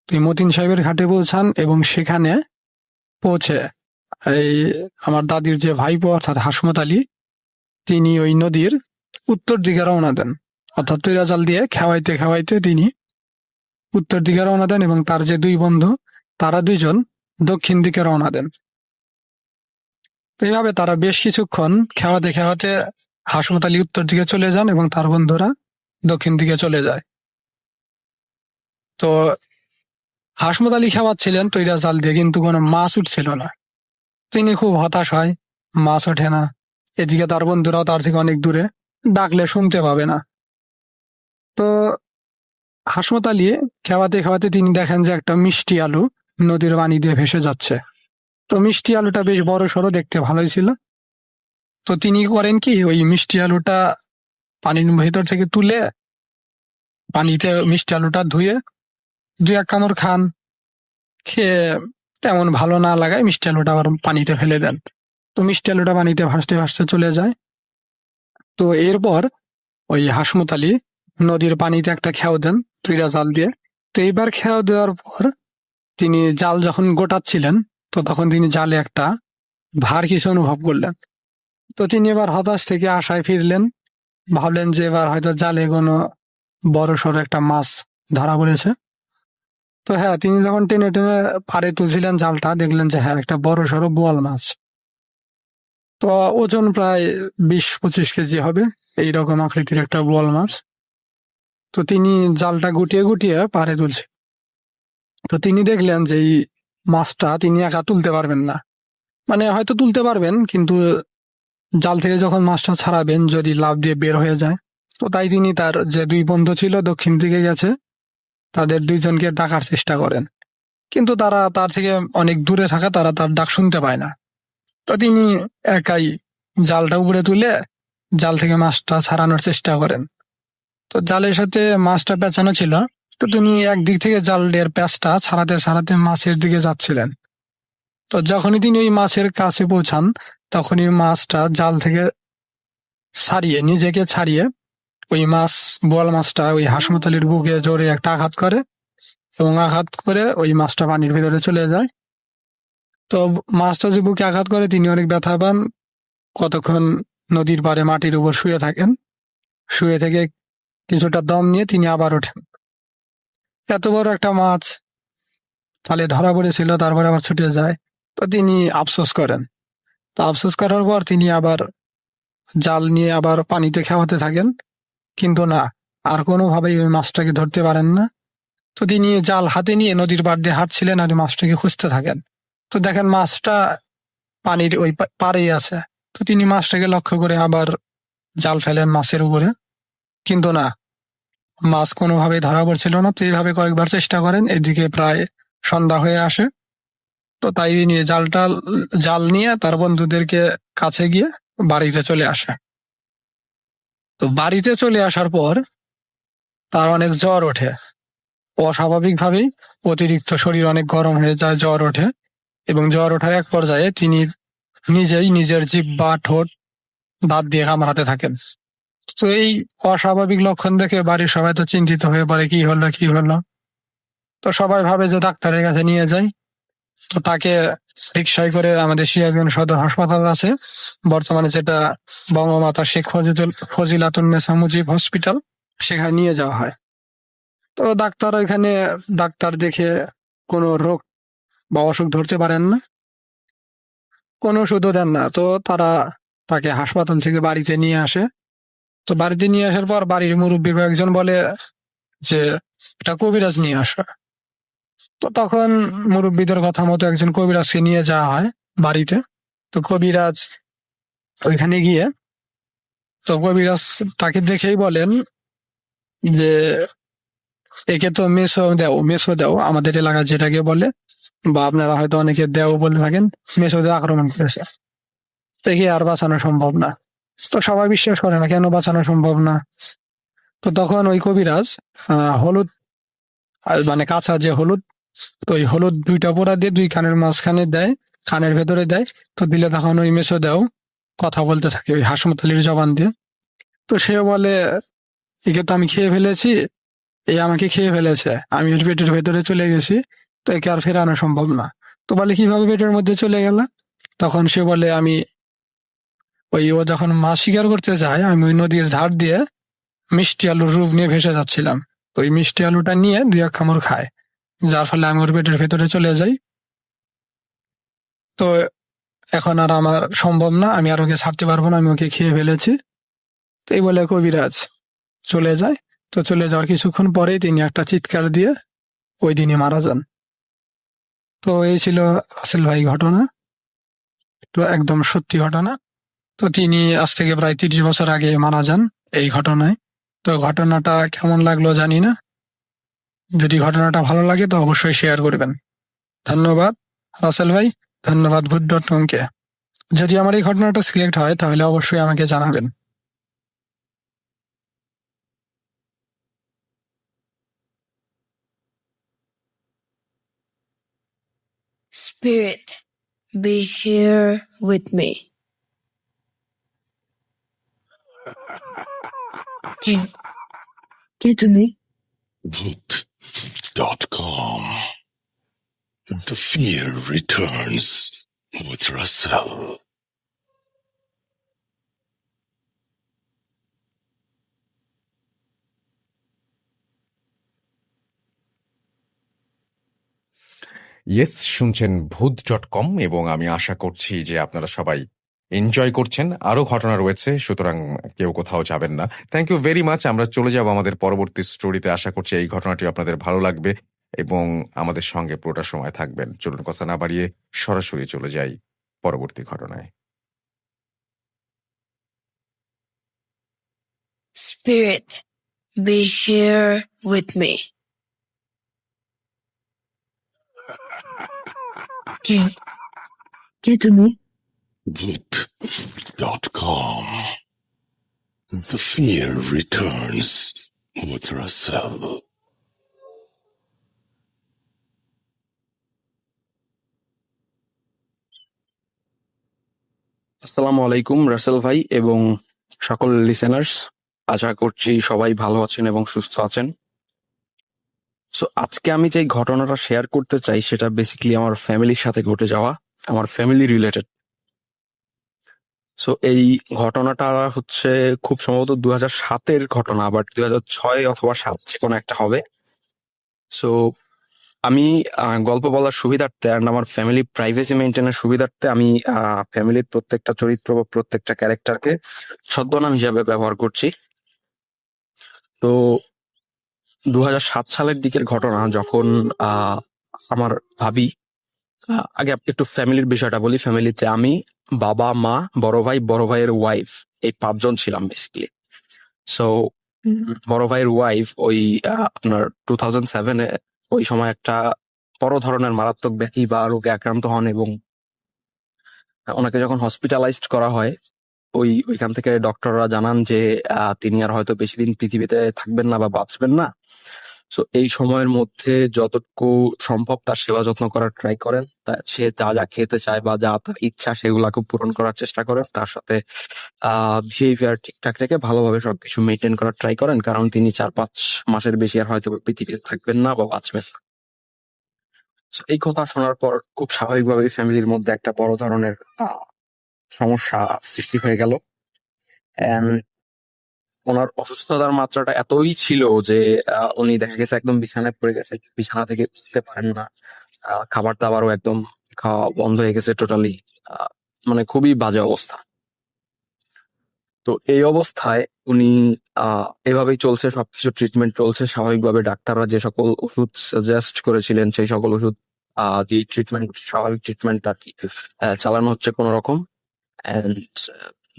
তো এই মতিন সাহেবের ঘাটে পৌঁছান এবং সেখানে পৌঁছে এই আমার দাদির যে ভাইপো অর্থাৎ হাসমত আলী, তিনি ওই নদীর উত্তর দিকে রওনা দেন। অর্থাৎ তৈরা জাল দিয়ে খেওয়াইতে খেওয়াইতে তিনি উত্তর দিকে রওনা দেন এবং তার যে 2 বন্ধু, তারা 2 জন দক্ষিণ দিকে রওনা দেন। তো এইভাবে তারা বেশ কিছুক্ষণ খেওয়াতে খেওয়াতে হাসমত আলী উত্তর দিকে চলে যান এবং তার বন্ধুরা দক্ষিণ দিকে চলে যায়। তো হাসমত আলী খেওয়াচ্ছিলেন তৈরা জাল দিয়ে, কিন্তু কোনো মাছ উঠছিল না। তিনি খুব হতাশ হয়, মাছ ওঠে না। এদিকে তার বন্ধুরাও তার থেকে অনেক দূরে, ডাকলে শুনতে পাবে না। তো হাসমত আলী খেওয়াতে খেওয়াতে তিনি দেখেন যে একটা মিষ্টি আলু নদীর পানি দিয়ে ভেসে যাচ্ছে। তো মিষ্টি আলুটা বেশ বড় সড়ো, দেখতে ভালোই ছিল। তো তিনি করেন কি, ওই মিষ্টি আলুটা পানির ভেতর থেকে তুলে পানিতে মিষ্টি আলুটা ধুয়ে 2-1 কামড় খান। খেয়ে তেমন ভালো না লাগায় মিষ্টি আলুটা আবার পানিতে ফেলে দেন। তো মিষ্টি আলুটা পানিতে ভাসতে ভাসতে চলে যায়। তো এরপর ওই হাসমত আলী নদীর পানিতে একটা খেও দেন তৈরা জাল দিয়ে। তো এইবার খেও দেওয়ার পর তিনি জাল যখন গোটাচ্ছিলেন, তো তখন তিনি জালে একটা ভার কিছু অনুভব করলেন। তো তিনি এবার হতাশ থেকে আশায় ফিরলেন, ভাবলেন যে এবার হয়তো জালে কোনো বড় সড়ো একটা মাছ ধরা পড়েছে। তো হ্যাঁ, তিনি যখন টেনে টেনে পাড়ে তুলছিলেন জালটা, দেখলেন যে হ্যাঁ, একটা বড় সড়ো বোয়াল মাছ। তো ওজন প্রায় 20-25 কেজি হবে, এইরকম আকৃতির একটা বোয়াল মাছ। তো তিনি জালটা গুটিয়ে গুটিয়ে পাড়ে তুলছে। তো তিনি দেখলেন যে এই মাছটা তিনি একা তুলতে পারবেন না, মানে হয়তো তুলতে পারবেন, কিন্তু জাল থেকে যখন মাছটা ছাড়াবেন যদি লাফ দিয়ে বের হয়ে যায়। তো তাই তিনি তার যে 2 বন্ধু ছিল দক্ষিণ দিকে গেছে, তাদের 2 জনকে ডাকার চেষ্টা করেন, কিন্তু তারা তার থেকে অনেক দূরে থাকা, তারা তার ডাক শুনতে পায় না। তো তিনি একাই জালটা উপরে তুলে জাল থেকে মাছটা ছাড়ানোর চেষ্টা করেন। তো জালের সাথে মাছটা পেঁচানো ছিল। তো তিনি একদিক থেকে জালের প্যাঁচটা ছাড়াতে ছাড়াতে মাছের দিকে যাচ্ছিলেন। তো যখনই তিনি ওই মাছের কাছে পৌঁছান, তখনই মাছটা জাল থেকে ছাড়িয়ে নিজেকে ছাড়িয়ে ওই মাছ, বোয়াল মাছটা ওই হাসমত আলীর বুকে জোরে একটা আঘাত করে এবং আঘাত করে ওই মাছটা পানির ভিতরে চলে যায়। তো মাছটা যে বুকে আঘাত করে তিনি অনেক ব্যথা পান, কতক্ষণ নদীর পাড়ে মাটির উপর শুয়ে থাকেন। শুয়ে থেকে কিছুটা দম নিয়ে তিনি আবার ওঠেন। এত বড় একটা মাছ তাহলে ধরা পড়েছিল, তারপরে আবার ছুটে যায়। তো তিনি আফসোস করেন। তো আফসোস করার পর তিনি আবার জাল নিয়ে আবার পানিতে খেওয়াতে থাকেন, কিন্তু না, আর কোনোভাবেই ওই মাছটাকে ধরতে পারেন না। তো তিনি জাল হাতে নিয়ে নদীর পাড় দিয়ে হাঁটছিলেন আর ওই মাছটাকে খুঁজতে থাকেন। তো দেখেন মাছটা পানির ওই পাড়েই আছে। তো তিনি মাছটাকে লক্ষ্য করে আবার জাল ফেলেন মাছের উপরে, কিন্তু না, মাছ কোনোভাবেই ধরা পড়ছিল না। তো এইভাবে কয়েকবার চেষ্টা করেন, এদিকে প্রায় সন্ধ্যা হয়ে আসে। তো তাই নিয়ে জাল নিয়ে তার বন্ধুদেরকে কাছে গিয়ে বাড়িতে চলে আসে। তো বাড়িতে চলে আসার পর তার অনেক জ্বর ওঠে, অস্বাভাবিকভাবেই অতিরিক্ত শরীর অনেক গরম হয়ে যায়, জ্বর ওঠে। এবং জ্বর ওঠার এক পর্যায়ে তিনি নিজেই নিজের জিহ্বা, ঠোঁট, দাঁত দিয়ে কামড়াতে থাকেন। তো এই অস্বাভাবিক লক্ষণ দেখে বাড়ির সবাই তো চিন্তিত হয়ে পড়ে, কি হলো। তো সবাই ভাবে যে ডাক্তারের কাছে নিয়ে যায়। তো তাকে রিকশায় করে আমাদের সিরাজগঞ্জ সদর হাসপাতাল আছে বর্তমানে, যেটা বঙ্গমাতা শেখ ফজিলাতুন্নেসা মুজিব হসপিটাল, সেখানে নিয়ে যাওয়া হয়। তো ডাক্তার দেখে কোনো রোগ বা অসুখ ধরতে পারেন না, কোনো ওষুধও দেন না। তো তারা তাকে হাসপাতাল থেকে বাড়িতে নিয়ে আসে। তো বাড়িতে নিয়ে আসার পর বাড়ির মুরব্বী কয়েকজন বলে যে এটা কবিরাজ নিয়ে আসা। তো তখন মুরব্বীদের কথা মতো একজন কবিরাজকে নিয়ে যাওয়া হয় বাড়িতে। তো কবিরাজ ওইখানে গিয়ে, তো কবিরাজ তাকে দেখেই বলেন যে একে তো মেসো দেও আমাদের এলাকায় যেটাকে বলে, বা আপনারা হয়তো অনেকে দেও বলে থাকেন, মেসো দেও আক্রমণ করেছে, একে আর বাঁচানো সম্ভব না। তো সবাই বিশ্বাস করে না, কেন বাঁচানো সম্ভব না। তো তখন ওই কবিরাজ হলুদ, মানে কাঁচা যে হলুদ, তো ওই হলুদ 2টা পোড়া দিয়ে 2 কানের মাঝখানে দেয়, কানের ভেতরে দেয়। তো দিলে তখন ওই মেসো দেও কথা বলতে থাকে ওই হাসমত আলীর জবান দিয়ে। তো সে বলে একে তো আমি খেয়ে ফেলেছি, এই আমাকে খেয়ে ফেলেছে, আমি ওর পেটের ভেতরে চলে গেছি, তো একে আর ফেরানো সম্ভব না। তো বলে কিভাবে পেটের মধ্যে চলে গেল? তখন সে বলে ও যখন মাছ শিকার করতে যায়, আমি ওই নদীর ধার দিয়ে মিষ্টি আলুর রূপ নিয়ে ভেসে যাচ্ছিলাম। তো ওই মিষ্টি আলুটা নিয়ে 2-1 কামড় খায়, যার ফলে আমি ওর পেটের ভেতরে চলে যাই। তো এখন আর আমার সম্ভব না, আমি আর ওকে ছাড়তে পারবো না, আমি ওকে খেয়ে ফেলেছি। তো এই বলে কবিরাজ চলে যায়। তো চলে যাওয়ার কিছুক্ষণ পরেই তিনি একটা চিৎকার দিয়ে ওই দিনই মারা যান। তো এই ছিল রাসেল ভাই ঘটনা, তো একদম সত্যি ঘটনা। তো তিনি আজ থেকে প্রায় 30 বছর আগে মারা যান এই ঘটনায়। তো ঘটনাটা কেমন লাগলো জানি না, যদি ঘটনাটা ভালো লাগে তো অবশ্যই শেয়ার করবেন। ধন্যবাদ রাসেল ভাই, ধন্যবাদ ভূত.com-কে। যদি আমার এই ঘটনাটা সিলেক্ট হয় তাহলে অবশ্যই আমাকে জানাবেন। Spirit, be here with me. কে তুমি? Voot.com. The fear returns with Russell. Yes, শুনছেন ভূত.com এবং আমি আশা করছি যে আপনারা সবাই এনজয় করছেন। আরো ঘটনা রয়েছে, সুতরাং কেউ কোথাও যাবেন না। Thank you very much. আমরা চলে যাব আমাদের পরবর্তী স্টোরিতে। আশা করছি এই ঘটনাটি আপনাদের ভালো লাগবে এবং আমাদের সঙ্গে পুরোটা সময় থাকবেন। চলুন কথা না বাড়িয়ে সরাসরি চলে যাই পরবর্তী ঘটনায়। Spirit, be here with me. কে তুমি? Voot.com. The fear returns with Russell. আসসালামু আলাইকুম রাসেল ভাই এবং সকল লিসেনার্স। আশা করছি সবাই ভালো আছেন এবং সুস্থ আছেন। সো আজকে আমি যে ঘটনাটা শেয়ার করতে চাই সেটা বেসিক্যালি আমার ফ্যামিলির সাথে ঘটে যাওয়া, আমার ফ্যামিলি রিলেটেড। সো এই ঘটনাটা হচ্ছে খুব সম্ভবত 2007-এর ঘটনা, বাট 2006 অথবা 7 যে কোনো একটা হবে। সো আমি গল্প বলার সুবিধার্থে অ্যান্ড আমার ফ্যামিলি প্রাইভেসি মেনটেনের সুবিধার্থে আমি ফ্যামিলির প্রত্যেকটা চরিত্র বা প্রত্যেকটা ক্যারেক্টারকে ছদ্মনাম হিসাবে ব্যবহার করছি। তো 2007 সালের দিকের ঘটনা, যখন আমার ভাবি, আগে একটু ফ্যামিলির বিষয়টা বলি। ফ্যামিলিতে আমি, বাবা, মা, বড় ভাই, বড় ভাইয়ের ওয়াইফ, এই 5 জন ছিলাম বেসিক্যালি। সো বড় ভাইয়ের ওয়াইফ ওই আপনার 2007-এ ওই সময় একটা বড় ধরনের মারাত্মক ব্যাধি বা রোগে আক্রান্ত হন এবং ওনাকে যখন হসপিটালাইজড করা হয়, ওইখান থেকে ডক্টররা জানান যে তিনি আর হয়তো বেশি দিন পৃথিবীতে থাকবেন না বা বাঁচবেন না। সো এই সময়ের মধ্যে যতটুকু সম্ভব তার সেবা যত্ন করার ট্রাই করেন, সে যা যা খেতে চায় বা যা তার ইচ্ছা সেগুলাকে পূরণ করার চেষ্টা করেন, তার সাথে বিহেভিয়ার ঠিকঠাক রেখে ভালোভাবে সবকিছু মেনটেন করার ট্রাই করেন, কারণ তিনি 4-5 মাসের বেশি আর হয়তো পৃথিবীতে থাকবেন না বা বাঁচবেন না। So, এই কথা শোনার পর খুব স্বাভাবিকভাবে ফ্যামিলির মধ্যে একটা বড় ধরনের সমস্যা সৃষ্টি হয়ে গেল। And ওনার অসুস্থতার মাত্রাটা এতই ছিল যে উনি দেখা গেছে একদম বিছানায় পড়ে গেছে, বিছানা থেকে উঠতে পারেন না। খাবার দাবারও একদম খাওয়া বন্ধ হয়ে গেছে টোটালি। মানে খুবই বাজে অবস্থা। তো এই অবস্থায় উনি এভাবেই চলছে, সবকিছু ট্রিটমেন্ট চলছে স্বাভাবিকভাবে। ডাক্তাররা যে সকল ওষুধ সাজেস্ট করেছিলেন সেই সকল ওষুধ দিয়ে ট্রিটমেন্ট, স্বাভাবিক ট্রিটমেন্ট আর কি চালানো হচ্ছে কোনো রকম। অ্যান্ড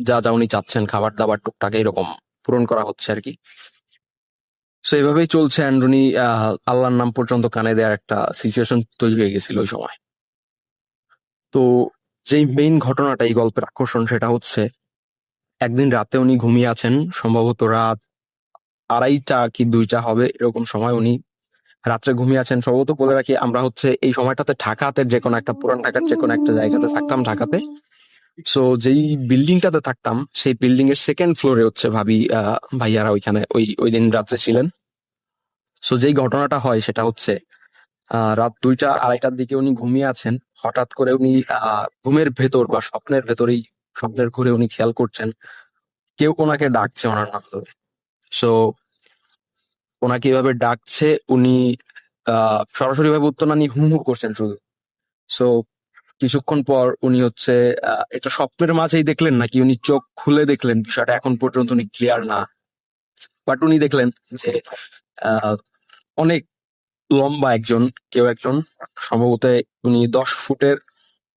যা যা উনি চাচ্ছেন, খাবার দাবার টুকটাক এরকম পূরণ করা হচ্ছে আর কি। সো এইভাবেই চলছে। অ্যান্ড উনি আল্লাহর নাম পর্যন্ত কানে দেওয়ার একটা সিচুয়েশন তৈরি হয়ে গেছিল ওই সময়। তো যেই মেইন ঘটনাটা এই গল্পের আকর্ষণ, সেটা হচ্ছে একদিন রাতে উনি ঘুমিয়ে আছেন, সম্ভবত রাত 2:30 কি 2টা হবে এরকম সময় উনি রাত্রে ঘুমিয়ে আছেন। সম্ভবত বলে রাখি, আমরা হচ্ছে এই সময়টাতে ঢাকাতে যে কোনো একটা, পুরান ঢাকার যে কোনো একটা জায়গাতে থাকতাম ঢাকাতে। সো যেই বিল্ডিংটাতে থাকতাম সেই বিল্ডিং এর 2nd ফ্লোরে হচ্ছে ভাবি ভাইয়ারা ওইখানে ওই দিন রাত্রে ছিলেন। সো যেই ঘটনাটা হয় সেটা হচ্ছে রাত 2টা-2:30টার দিকে উনি ঘুমিয়ে আছেন। হঠাৎ করে উনি ঘুমের ভেতর বা স্বপ্নের ঘুরে উনি খেয়াল করছেন কেউ ওনাকে ডাকছে ওনার নাম ধরে। সো ওনাকে এভাবে ডাকছে, উনি সরাসরি ভাবে উত্তর না নিয়ে হু হু করছেন শুধু। সো কিছুক্ষণ পর উনি হচ্ছে এটা স্বপ্নের মাঝেই দেখলেন নাকি উনি চোখ খুলে দেখলেন, বিষয়টা এখন পর্যন্ত উনি ক্লিয়ার না। বাট উনি দেখলেন যে অনেক লম্বা কেউ একজন, সম্ভবত উনি 10 ফুটের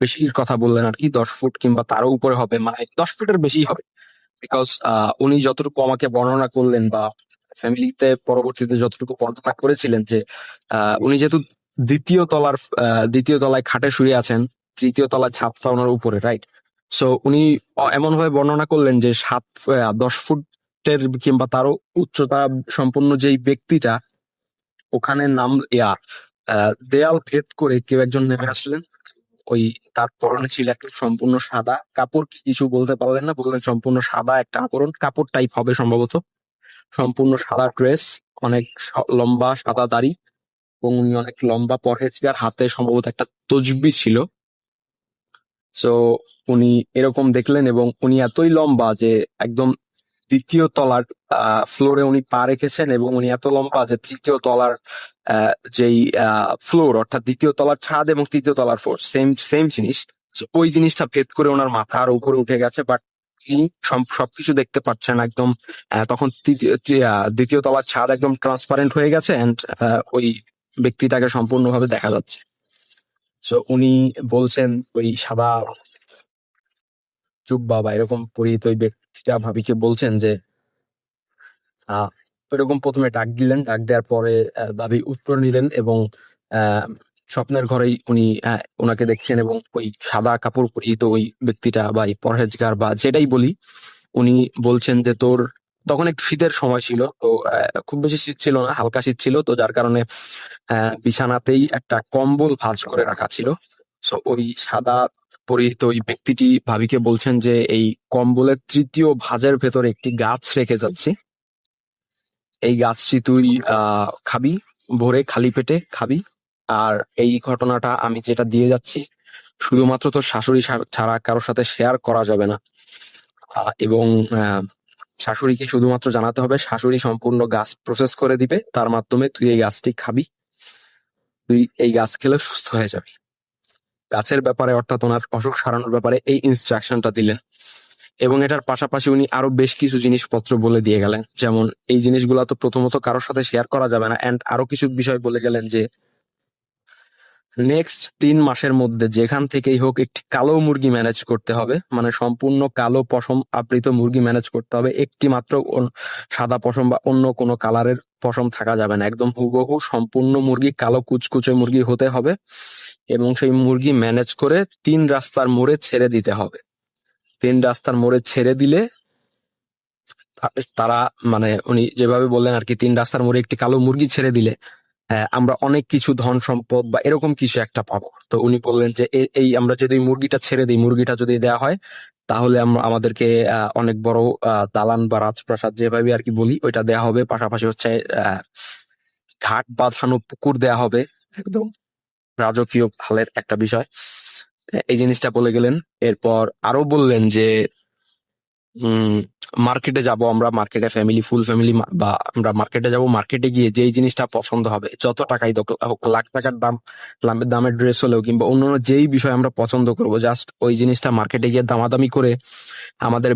বেশির কথা বললেন আর কি, 10 ফুট কিংবা তারও উপরে হবে, মানে 10 ফুটের বেশি হবে। বিকজ উনি যতটুকু আমাকে বর্ণনা করলেন বা ফ্যামিলিতে পরবর্তীতে যতটুকু বর্ণনা করেছিলেন যে উনি যেহেতু দ্বিতীয় তলায় খাটে শুয়ে আছেন, 3য় তলায় ছাদটা ওনার উপরে, রাইট? সো উনি এমন ভাবে বর্ণনা করলেন যে 10 ফুটের কিংবা তারও উচ্চতা সম্পন্ন যেই ব্যক্তিটা, ওখানে দেয়াল ভেদ করে কেউ একজন নেমে আসলেন। ওই তার পরনে ছিল একটা সম্পূর্ণ সাদা কাপড়, কিছু বলতে পারলেন না, বললেন সম্পূর্ণ সাদা একটা কাপড় টাইপ হবে সম্ভবত, সম্পূর্ণ সাদা ড্রেস, অনেক লম্বা সাদা দাড়ি এবং উনি অনেক লম্বা পরহেজগার, হাতে সম্ভবত একটা তসবিহ ছিল। সো উনি এরকম দেখলেন এবং উনি এতই লম্বা যে একদম 2য় তলার ফ্লোরে উনি পা রেখেছেন এবং উনি এত লম্বা যে 3য় তলার যেই ফ্লোর, অর্থাৎ 2য় তলার ছাদ এবং 3য় তলার ফ্লোর সেম জিনিস। ওই জিনিসটা ভেদ করে ওনার মাথার উপরে উঠে গেছে, বাট তিনি সবকিছু দেখতে পাচ্ছেন একদম। তখন 2য় তলার ছাদ একদম ট্রান্সপারেন্ট হয়ে গেছে অ্যান্ড ওই ব্যক্তিটাকে সম্পূর্ণভাবে দেখা যাচ্ছে। সো উনি বলছেন, ওই সাদা জুব্বা বা এরকম পরিহিত ওই ব্যক্তিটা ভাবিকে বলছেন যে এরকম প্রথমে ডাক দিলেন, ডাক দেওয়ার পরে ভাবি উত্তর নিলেন এবং স্বপ্নের ঘরেই উনি ওনাকে দেখছেন এবং ওই সাদা কাপড় পরিহিত ওই ব্যক্তিটা বা এই পরহেজগার বা যেটাই বলি, উনি বলছেন যে তখন একটু শীতের সময় ছিল, তো খুব বেশি শীত ছিল না, হালকা শীত ছিল, তো যার কারণে বিছানাতেই একটা কম্বল ভাঁজ করে রাখা ছিল। সো ওই সাদা পরিহিত ওই ব্যক্তিটি ভাবিকে বলছেন যে এই কম্বলের 3য় ভাঁজের ভেতরে একটি গাছ রেখে যাচ্ছি, এই গাছটি তুই খাবি, ভোরে খালি পেটে খাবি। আর এই ঘটনাটা আমি যেটা দিয়ে যাচ্ছি শুধুমাত্র তোর শাশুড়ি ছাড়া কারোর সাথে শেয়ার করা যাবে না। এবং শাশুড়িকে শুধুমাত্র জানাতে হবে, শাশুড়ি সম্পূর্ণ গাছ প্রসেস করে দিবে, তার মাধ্যমে তুই এই গাছটি খাবি। তুই এই গাছ খেলে সুস্থ হয়ে যাবি। গাছের ব্যাপারে অর্থাৎ ওনার অসুখ সারানোর ব্যাপারে এই ইনস্ট্রাকশনটা দিলেন। এবং এটার পাশাপাশি উনি আরো বেশ কিছু জিনিসপত্র বলে দিয়ে গেলেন, যেমন এই জিনিসগুলো তো প্রথমত কারোর সাথে শেয়ার করা যাবে না, এন্ড আরো কিছু বিষয় বলে গেলেন যে নেক্সট 3 মাসের মধ্যে যেখান থেকেই হোক একটি কালো মুরগি ম্যানেজ করতে হবে, মানে সম্পূর্ণ কালো পশম আবৃত মুরগি ম্যানেজ করতে হবে। একটি মাত্র সাদা পশম বা অন্য কোনো কালারের পশম থাকা যাবে না, একদম হুবহু সম্পূর্ণ মুরগি কালো কুচকুচে মুরগি হতে হবে। এবং সেই মুরগি ম্যানেজ করে 3 রাস্তার মোড়ে ছেড়ে দিতে হবে। 3 রাস্তার মোড়ে ছেড়ে দিলে তারা, মানে উনি যেভাবে বললেন আর কি, 3 রাস্তার মোড়ে একটি কালো মুরগি ছেড়ে দিলে আমরা অনেক কিছু ধন সম্পদ বা এরকম কিছু একটা পাবো। তো উনি বললেন যে এই আমরা যদি মুরগিটা ছেড়ে দিই, মুরগিটা যদি দেওয়া হয়, তাহলে আমাদেরকে অনেক বড় দালান বা রাজপ্রাসাদ যেভাবে আর কি বলি ওইটা দেয়া হবে। পাশাপাশি হচ্ছে ঘাট বাঁধানো পুকুর দেয়া হবে, একদম রাজকীয় হালের একটা বিষয়। এই জিনিসটা বলে গেলেন। এরপর আরো বললেন যে মার্কেটে যাব আমরা, মার্কেটে ফুল ফ্যামিলি, বা আমরা মার্কেটে যাব, মার্কেটে গিয়ে যেই জিনিসটা পছন্দ হবে, যত টাকাই হোক, লাখ টাকার দামের ড্রেস হলেও কিংবা অন্যান্য যেই বিষয় আমরা পছন্দ করব, জাস্ট ওই জিনিসটা মার্কেটে গিয়ে দামাদামি করে আমাদের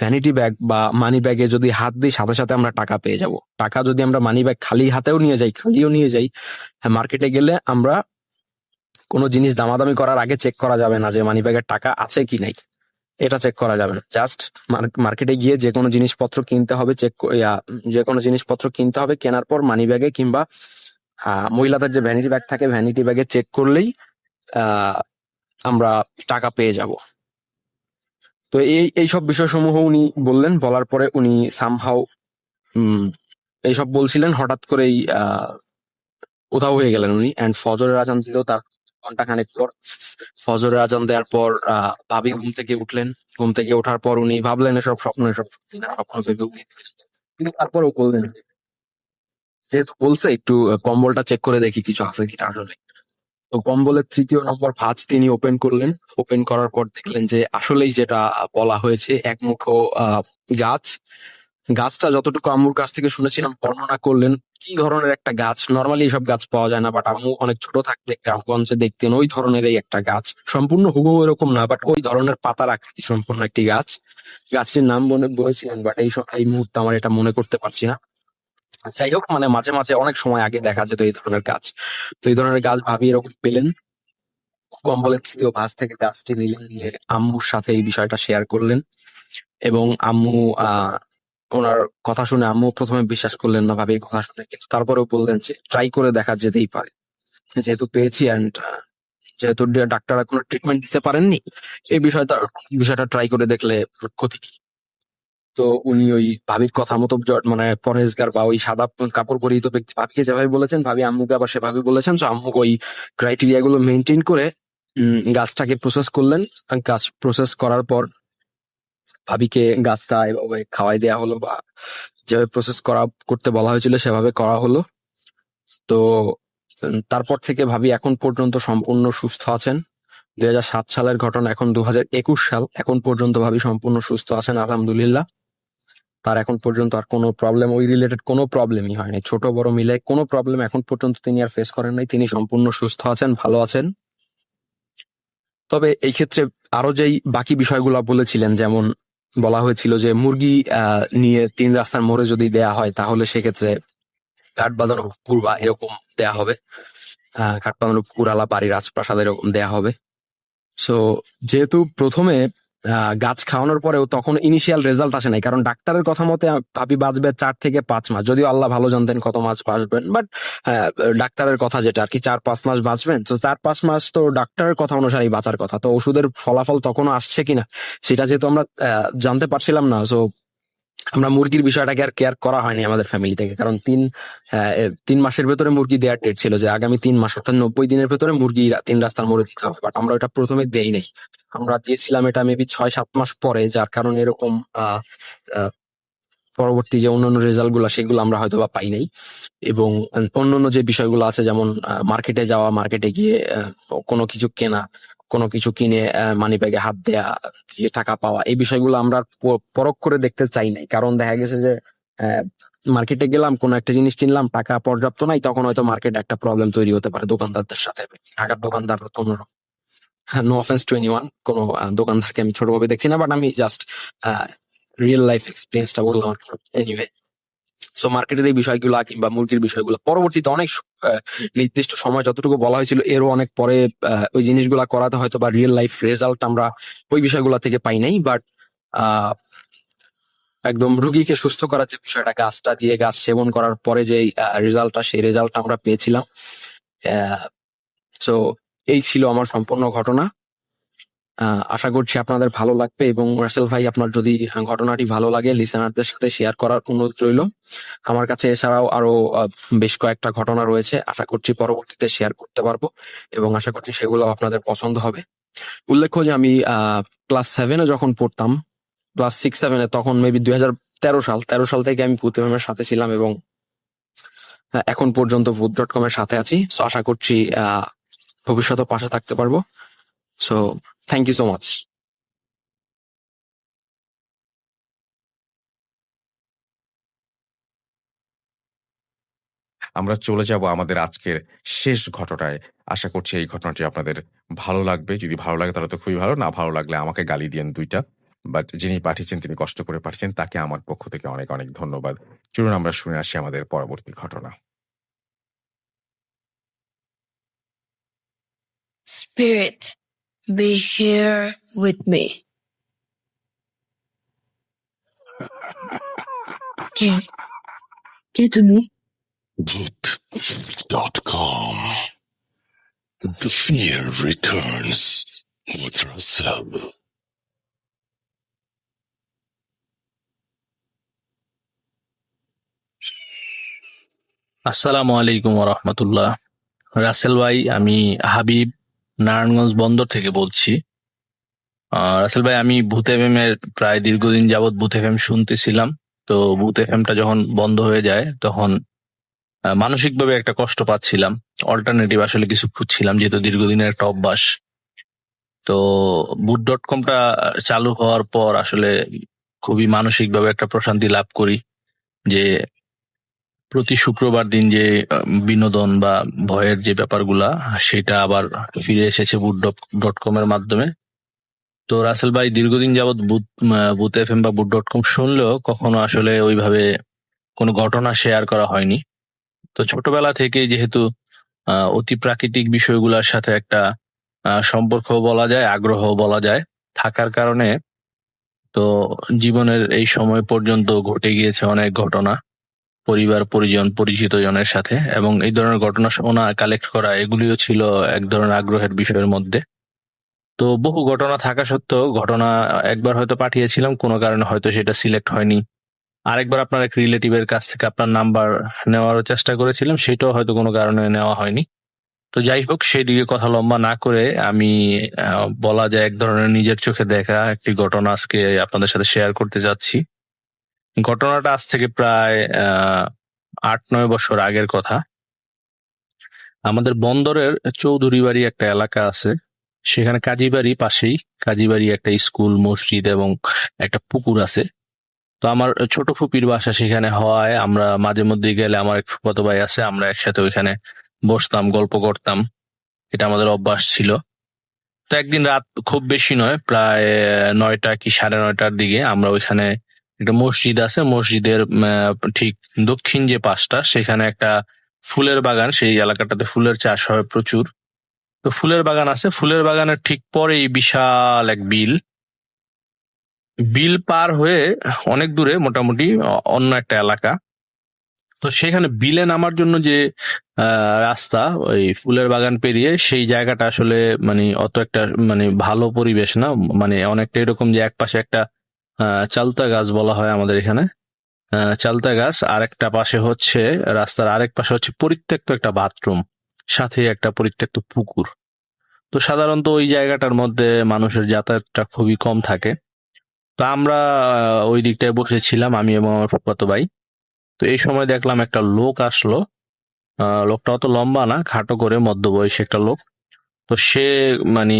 ভ্যানিটি ব্যাগ বা মানি ব্যাগে যদি হাত দিই, সাথে সাথে আমরা টাকা পেয়ে যাব। টাকা যদি আমরা মানি ব্যাগ খালিও নিয়ে যাই, মার্কেটে গেলে আমরা কোনো জিনিস দামাদামি করার আগে চেক করা যাবে না যে মানি ব্যাগের টাকা আছে কি নাই, এটা চেক করা যাবে না। জাস্ট মার্কেটে গিয়ে যে কোনো জিনিসপত্র কিনতে হবে, কেনার পর মানি ব্যাগে কিংবা মহিলাদের যে ভ্যানিটি ব্যাগ থাকে, ভ্যানিটি ব্যাগে চেক করলেই আমরা টাকা পেয়ে যাব। তো এই সব বিষয়সমূহ উনি বললেন। বলার পরে উনি সামহাও এইসব বলছিলেন, হঠাৎ করেই উধাও হয়ে গেলেন উনি। অ্যান্ড ফজরের আজান দিল তার ঘন্টাখানেক পর। ফজরের আজান দেওয়ার পর ভাবি ঘুম থেকে উঠলেন। ঘুম থেকে ওঠার পর উনি ভাবলেন এসব স্বপ্ন ভেবে কিন্তু তারপরেও বললেন, যেহেতু বলছে একটু কম্বলটা চেক করে দেখি কিছু আছে কিনা আসলে। তো কম্বলের 3য় নম্বর ভাঁজ তিনি ওপেন করলেন। ওপেন করার পর দেখলেন যে আসলেই যেটা বলা হয়েছে, এক মুঠো গাছটা যতটুকু আম্মুর কাছ থেকে শুনেছিলাম বর্ণনা করলেন কি ধরনের একটা গাছ। নর্মালি এইসব গাছ পাওয়া যায় না, বাট আম্মু অনেক ছোট থাকতে গ্রামগঞ্জে দেখতেন ওই ধরনেরই একটা গাছ, সম্পূর্ণ হুবহু এরকম না, বাট ওই ধরনের পাতার আকৃতি সম্পূর্ণ একটি গাছ। গাছটির নাম বলেছিলেন, বাট এই মুহূর্তে আমার এটা মনে করতে পারছি না। যাই হোক, মানে মাঝে মাঝে অনেক সময় আগে দেখা যেত এই ধরনের গাছ। তো এই ধরনের গাছ ভাবি এরকম পেলেন। কম্বলের 3য় ভাঁজ থেকে গাছটি নিলেন, নিয়ে আম্মুর সাথে এই বিষয়টা শেয়ার করলেন। এবং আম্মু ওনার কথা শুনে, আম্মু প্রথমে বিশ্বাস করলেন না ভাবির কথা শুনে, কিন্তু তারপরেও বললেন যে ট্রাই করে দেখা যেতেই পারে, যেহেতু পেয়েছি অ্যান্ড যেহেতু ডাক্তাররা কোনো ট্রিটমেন্ট দিতে পারেননি, এই বিষয়টা ট্রাই করে দেখলে ক্ষতি কি। তো উনি ওই ভাবির কথা মতো, মানে পরহেজগার বা ওই সাদা কাপড় পরিহিত ব্যক্তি ভাবিকে যেভাবে বলেছেন, ভাবি আম্মুকে আবার সেভাবে বলেছেন। তো আম্মু ওই ক্রাইটেরিয়া গুলো মেনটেন করে গাছটাকে প্রসেস করলেন। গাছ প্রসেস করার পর ভাবিকে গাছটা এভাবে খাওয়াই দেওয়া হলো, বা যেভাবে প্রসেস করতে বলা হয়েছিল সেভাবে করা হলো। তো তারপর থেকে ভাবি এখন পর্যন্ত সম্পূর্ণ সুস্থ আছেন। 2007 সালের ঘটনা, এখন 2021 সাল, এখন পর্যন্ত ভাবি সম্পূর্ণ সুস্থ আছেন আলহামদুলিল্লাহ। তার এখন পর্যন্ত আর কোনো প্রবলেম, ওই রিলেটেড কোনো প্রবলেমই হয়নি, ছোট বড় মিলে কোনো প্রবলেম এখন পর্যন্ত তিনি আর ফেস করেন নাই। তিনি সম্পূর্ণ সুস্থ আছেন, ভালো আছেন। তবে এই ক্ষেত্রে আরো যেই বাকি বিষয়গুলো বলেছিলেন, যেমন বলা হয়েছিল যে মুরগি নিয়ে 3 রাস্তার মোড়ে যদি দেয়া হয়, তাহলে সেক্ষেত্রে কাঠ বাঁধানো পুকুর বা এরকম দেয়া হবে, কাঠ বাঁধানো পুকুর আলা বাড়ি রাজপ্রাসাদ এরকম দেয়া হবে। সো যেহেতু প্রথমে গাছ খাওয়ানোর পরেও তখন ইনিশিয়াল রেজাল্ট আসে নাই, কারণ ডাক্তারের কথা মতে ভাবি বাঁচবে 4 থেকে 5 মাস, যদিও আল্লাহ ভালো জানতেন কত মাস বাঁচবেন, বাট ডাক্তারের কথা যেটা আর কি 4-5 মাস বাঁচবেন। তো 4-5 মাস তো ডাক্তারের কথা অনুসারেই বাঁচার কথা। তো ওষুধের ফলাফল তখনও আসছে কিনা সেটা যেহেতু আমরা জানতে পারছিলাম না, সো আমরা মুরগির বিষয়টাকে আর কেয়ার করা হয়নি আমাদের ফ্যামিলি থেকে, কারণ 3 মাসের ভেতরে মুরগি দেওয়ার ডেট ছিল যে আগামী 3 মাস অর্থাৎ 90 দিনের ভেতরে মুরগি 3 রাস্তার মোড়ে দিতে হবে, বাট আমরা এটা প্রথমে দেই নাই। আমরা দিয়েছিলাম এটা মেবি 6-7 মাস পরে, যার কারণে এরকম পরবর্তী যে অন্যান্য রেজাল্ট গুলা সেগুলো আমরা হয়তো বা পাই নাই, এবং অন্যান্য যে বিষয়গুলো আছে যেমন মার্কেটে যাওয়া, মার্কেটে গিয়ে কোনো কিছু কেনা, কোনো কিছু কিনে মানি ব্যাগে হাত দেয়া, দিয়ে টাকা পাওয়া, এই বিষয়গুলো আমরা পরখ করে দেখতে চাই নাই। কারণ দেখা গেছে যে মার্কেটে গেলাম, কোনো একটা জিনিস কিনলাম, টাকা পর্যাপ্ত নাই, তখন হয়তো মার্কেটে একটা প্রবলেম তৈরি হতে পারে দোকানদারদের সাথে। ঢাকার দোকানদার তো অন্যরকম। নো অফেন্স টু এনিওয়ান, কোনো দোকানদারকে আমি ছোটভাবে দেখছি না, বাট আমি জাস্ট রিয়েল লাইফ এক্সপিরিয়েন্সটা বললাম এনিওয়ে। সো মার্কেটের এই বিষয়গুলো কিংবা মুরগির বিষয়গুলো পরবর্তীতে অনেক নির্দিষ্ট সময় যতটুকু বলা হয়েছিল এরও অনেক পরে ওই জিনিসগুলা করাতে হয়তো বা রিয়েল লাইফ রেজাল্ট আমরা ওই বিষয়গুলো থেকে পাই নাই, বাট একদম রুগীকে সুস্থ করার যে বিষয়টা, গাছটা দিয়ে গাছ সেবন করার পরে যে রেজাল্টটা, সেই রেজাল্টটা আমরা পেয়েছিলাম। সো এই ছিল আমার সম্পূর্ণ ঘটনা। আশা করছি আপনাদের ভালো লাগবে, এবং রাসেল ভাই আপনার যদি ঘটনাটি ভালো লাগে লিসেনারদের সাথে শেয়ার করার অনুরোধ রইল। আমার কাছে এছাড়াও আরো বেশ কয়েকটা ঘটনা রয়েছে, আশা করছি পরবর্তীতে শেয়ার করতে পারবো, এবং আশা করছি সেগুলো আপনাদের পছন্দ হবে। উল্লেখ্য যে আমি ক্লাস 7-এ যখন পড়তাম, ক্লাস 6-7-এ, তখন মেবি 2013 সাল থেকে আমি ভূত এফএম এর সাথে ছিলাম, এবং এখন পর্যন্ত ভূত.com এর সাথে আছি। সো আশা করছি ভবিষ্যতে পাশে থাকতে পারবো। So thank you so much. আমরা চলে যাব আমাদের আজকের শেষ ঘটনায়। আশা করছি এই ঘটনাটি আপনাদের ভালো লাগবে। যদি ভালো লাগে তাহলে তো খুবই ভালো, না ভালো লাগলে আমাকে গালি দিয়েন 2টা। বাট যিনি পাঠিয়েছেন, তিনি কষ্ট করে পাঠিয়েছেন, তাকে আমার পক্ষ থেকে অনেক অনেক ধন্যবাদ। চলুন আমরা শুনে আসি আমাদের পরবর্তী ঘটনা। Spirit, be here with me. কে তুমি? Boot.com. The fear returns with Russell. আসসালামু আলাইকুম রহমতুল্লাহ। রাসেল ভাই, আমি হাবিব নারায়ণগঞ্জ বন্দর থেকে বলছি। রাসেল ভাই, আমি ভূত এফএম এর প্রায় দীর্ঘদিন যাবৎ ভূত এফএম শুনতেছিলাম। তো ভূত এফএমটা যখন বন্ধ হয়ে যায় তখন মানসিকভাবে একটা কষ্ট পাচ্ছিলাম। অল্টারনেটিভ আসলে কিছু খুঁজছিলাম, যেহেতু দীর্ঘদিনের একটা অভ্যাস। তো ভূত.comটা চালু হওয়ার পর আসলে খুবই মানসিকভাবে একটা প্রশান্তি লাভ করি, যে প্রতি শুক্রবার দিন যে বিনোদন বা ভয়ের যে ব্যাপারগুলা, সেটা আবার ফিরে এসেছে ভূত.com এর মাধ্যমে। তো রাসেল ভাই, দীর্ঘদিন যাবৎ ভূত এফএম বা ভূত.com শুনলেও কখনো আসলে ওইভাবে কোনো ঘটনা শেয়ার করা হয়নি। তো ছোটবেলা থেকে যেহেতু অতি প্রাকৃতিক বিষয়গুলোর সাথে একটা সম্পর্ক বলা যায়, আগ্রহ বলা যায় থাকার কারণে, তো জীবনের এই সময় পর্যন্ত ঘটে গিয়েছে অনেক ঘটনা পরিবার, পরিজন, পরিচিত জনের সাথে, এবং এই ধরনের ঘটনা শোনা, কালেক্ট করা, এগুলিও ছিল এক ধরনের আগ্রহের বিষয়ের মধ্যে। তো বহু ঘটনা থাকা সত্ত্বেও ঘটনা একবার হয়তো পাঠিয়েছিলাম, কোনো কারণে হয়তো সেটা সিলেক্ট হয়নি। আরেকবার আপনার এক রিলেটিভের কাছ থেকে আপনার নাম্বার নেওয়ারও চেষ্টা করেছিলাম, সেটাও হয়তো কোনো কারণে নেওয়া হয়নি। তো যাই হোক, সেই দিকে কথা লম্বা না করে আমি বলা যায় এক ধরনের নিজের চোখে দেখা একটি ঘটনা আজকে আপনাদের সাথে শেয়ার করতে যাচ্ছি। ঘটনাটা আজ থেকে প্রায় 8-9 বছর আগের কথা। আমাদের বন্দরের চৌধুরী বাড়ি একটা এলাকা আছে, সেখানে কাজীবাড়ি পাশেই, কাজীবাড়ি একটা স্কুল, মসজিদ এবং একটা পুকুর আছে। তো আমার ছোট ফুপির বাসা সেখানে হওয়ায় আমরা মাঝে মধ্যে গেলে, আমার এক ফুফাতো ভাই আছে, আমরা একসাথে ওইখানে বসতাম, গল্প করতাম, এটা আমাদের অভ্যাস ছিল। তো একদিন রাত, খুব বেশি নয়, প্রায় 9টা কি 9:30টার দিকে আমরা ওইখানে, একটা মসজিদ আছে, মসজিদের ঠিক দক্ষিণ যে পাশটা, সেখানে একটা ফুলের বাগান, সেই এলাকাটাতে ফুলের চাষ হয় প্রচুর। তো ফুলের বাগান আছে, ফুলের বাগানের ঠিক পরেই বিশাল এক বিল। বিল পার হয়ে অনেক দূরে, মোটামুটি অন্য একটা এলাকা। তো সেখানে বিলে নামার জন্য যে রাস্তা, ওই ফুলের বাগান পেরিয়ে, সেই জায়গাটা আসলে মানে অত একটা মানে ভালো পরিবেশ না, মানে অনেকটা এরকম যে একপাশে একটা চালতা গাছ বলা হয় আমাদের এখানে, চালতা গাছ, আর একটা পাশে হচ্ছে, রাস্তার আরেক পাশে হচ্ছে পরিত্যক্ত একটা বাথরুম, সাথে একটা পরিত্যক্ত পুকুর। তো সাধারণত ওই জায়গাটার মধ্যে মানুষের যাতায়াতটা খুবই কম থাকে। তো আমরা ওই দিকটায় বসেছিলাম, আমি এবং আমার ফুফাতো ভাই। তো এই সময় দেখলাম একটা লোক আসলো। লোকটা অত লম্বা না, খাটো করে মধ্যবয়সী একটা লোক। তো সে মানে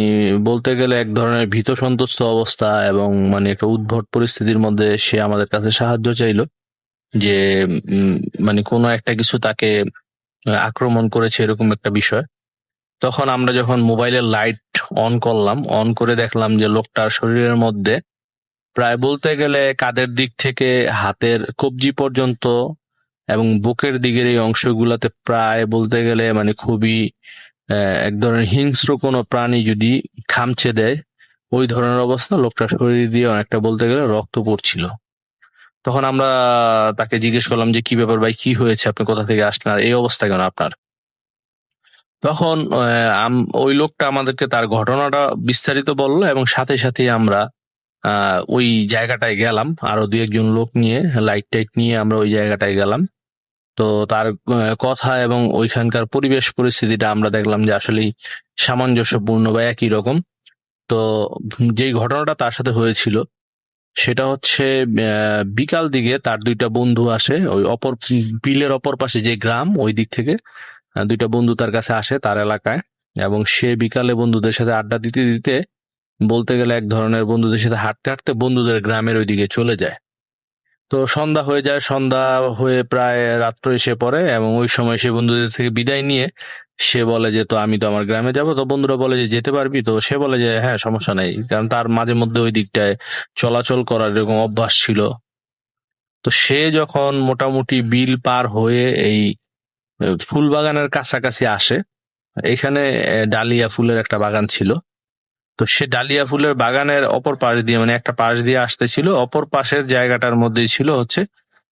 বলতে গেলে এক ধরনের ভীত সন্ত্রস্ত অবস্থা এবং মানে একটা উদ্ভট পরিস্থিতির মধ্যে সে আমাদের কাছে সাহায্য চাইলো যে উম, মানে কোনো একটা কিছু তাকে আক্রমণ করেছে এরকম একটা বিষয়। তখন আমরা যখন মোবাইলের লাইট অন করলাম, অন করে দেখলাম যে লোকটার শরীরের মধ্যে প্রায় বলতে গেলে কাঁধের দিক থেকে হাতের কবজি পর্যন্ত এবং বুকের দিকের এই অংশগুলোতে প্রায় বলতে গেলে মানে খুবই এক ধরনের হিংস্র কোনো প্রাণী যদি খামচে দেয় ওই ধরনের অবস্থা। লোকটার শরীর দিয়ে অনেকটা বলতে গেলে রক্ত পড়ছিল। তখন আমরা তাকে জিজ্ঞেস করলাম যে কি ব্যাপার ভাই, কি হয়েছে, আপনি কোথা থেকে আসলেন, আর এই অবস্থা কেন আপনার? তখন ওই লোকটা আমাদেরকে তার ঘটনাটা বিস্তারিত বললো এবং সাথে সাথে আমরা ওই জায়গাটায় গেলাম, আরো দু একজন লোক নিয়ে লাইট টাইট নিয়ে আমরা ওই জায়গাটায় গেলাম। তো তার কথা এবং ওইখানকার পরিবেশ পরিস্থিতিটা আমরা দেখলাম যে আসলেই সামঞ্জস্যপূর্ণ বা একই রকম। তো যেই ঘটনাটা তার সাথে হয়েছিল সেটা হচ্ছে বিকাল দিকে তার দুইটা বন্ধু আসে ওই অপর বিলের অপর পাশে যে গ্রাম, ওই দিক থেকে দুইটা বন্ধু তার কাছে আসে তার এলাকায়, এবং সে বিকালে বন্ধুদের সাথে আড্ডা দিতে দিতে বলতে গেলে এক ধরনের বন্ধুদের সাথে হাঁটতে হাঁটতে বন্ধুদের গ্রামের ওইদিকে চলে যায়। তো সন্ধ্যা হয়ে যায়, সন্ধ্যা হয়ে প্রায় রাত্র এসে পড়ে এবং ওই সময় সে বন্ধুদের থেকে বিদায় নিয়ে সে বলে যে তো আমি তো আমার গ্রামে যাব। তো বন্ধুরা বলে যে যেতে পারবি? তো সে বলে যে হ্যাঁ সমস্যা নেই, কারণ তার মাঝে মধ্যে ওই দিকটায় চলাচল করার এরকম অভ্যাস ছিল। তো সে যখন মোটামুটি বিল পার হয়ে এই ফুল বাগানের কাছাকাছি আসে, এখানে ডালিয়া ফুলের একটা বাগান ছিল। তো সে ডালিয়া ফুলের বাগানের অপর পাশ দিয়ে মানে একটা পাশ দিয়ে আসতেছিল, অপর পাশের জায়গাটার মধ্যেই ছিল হচ্ছে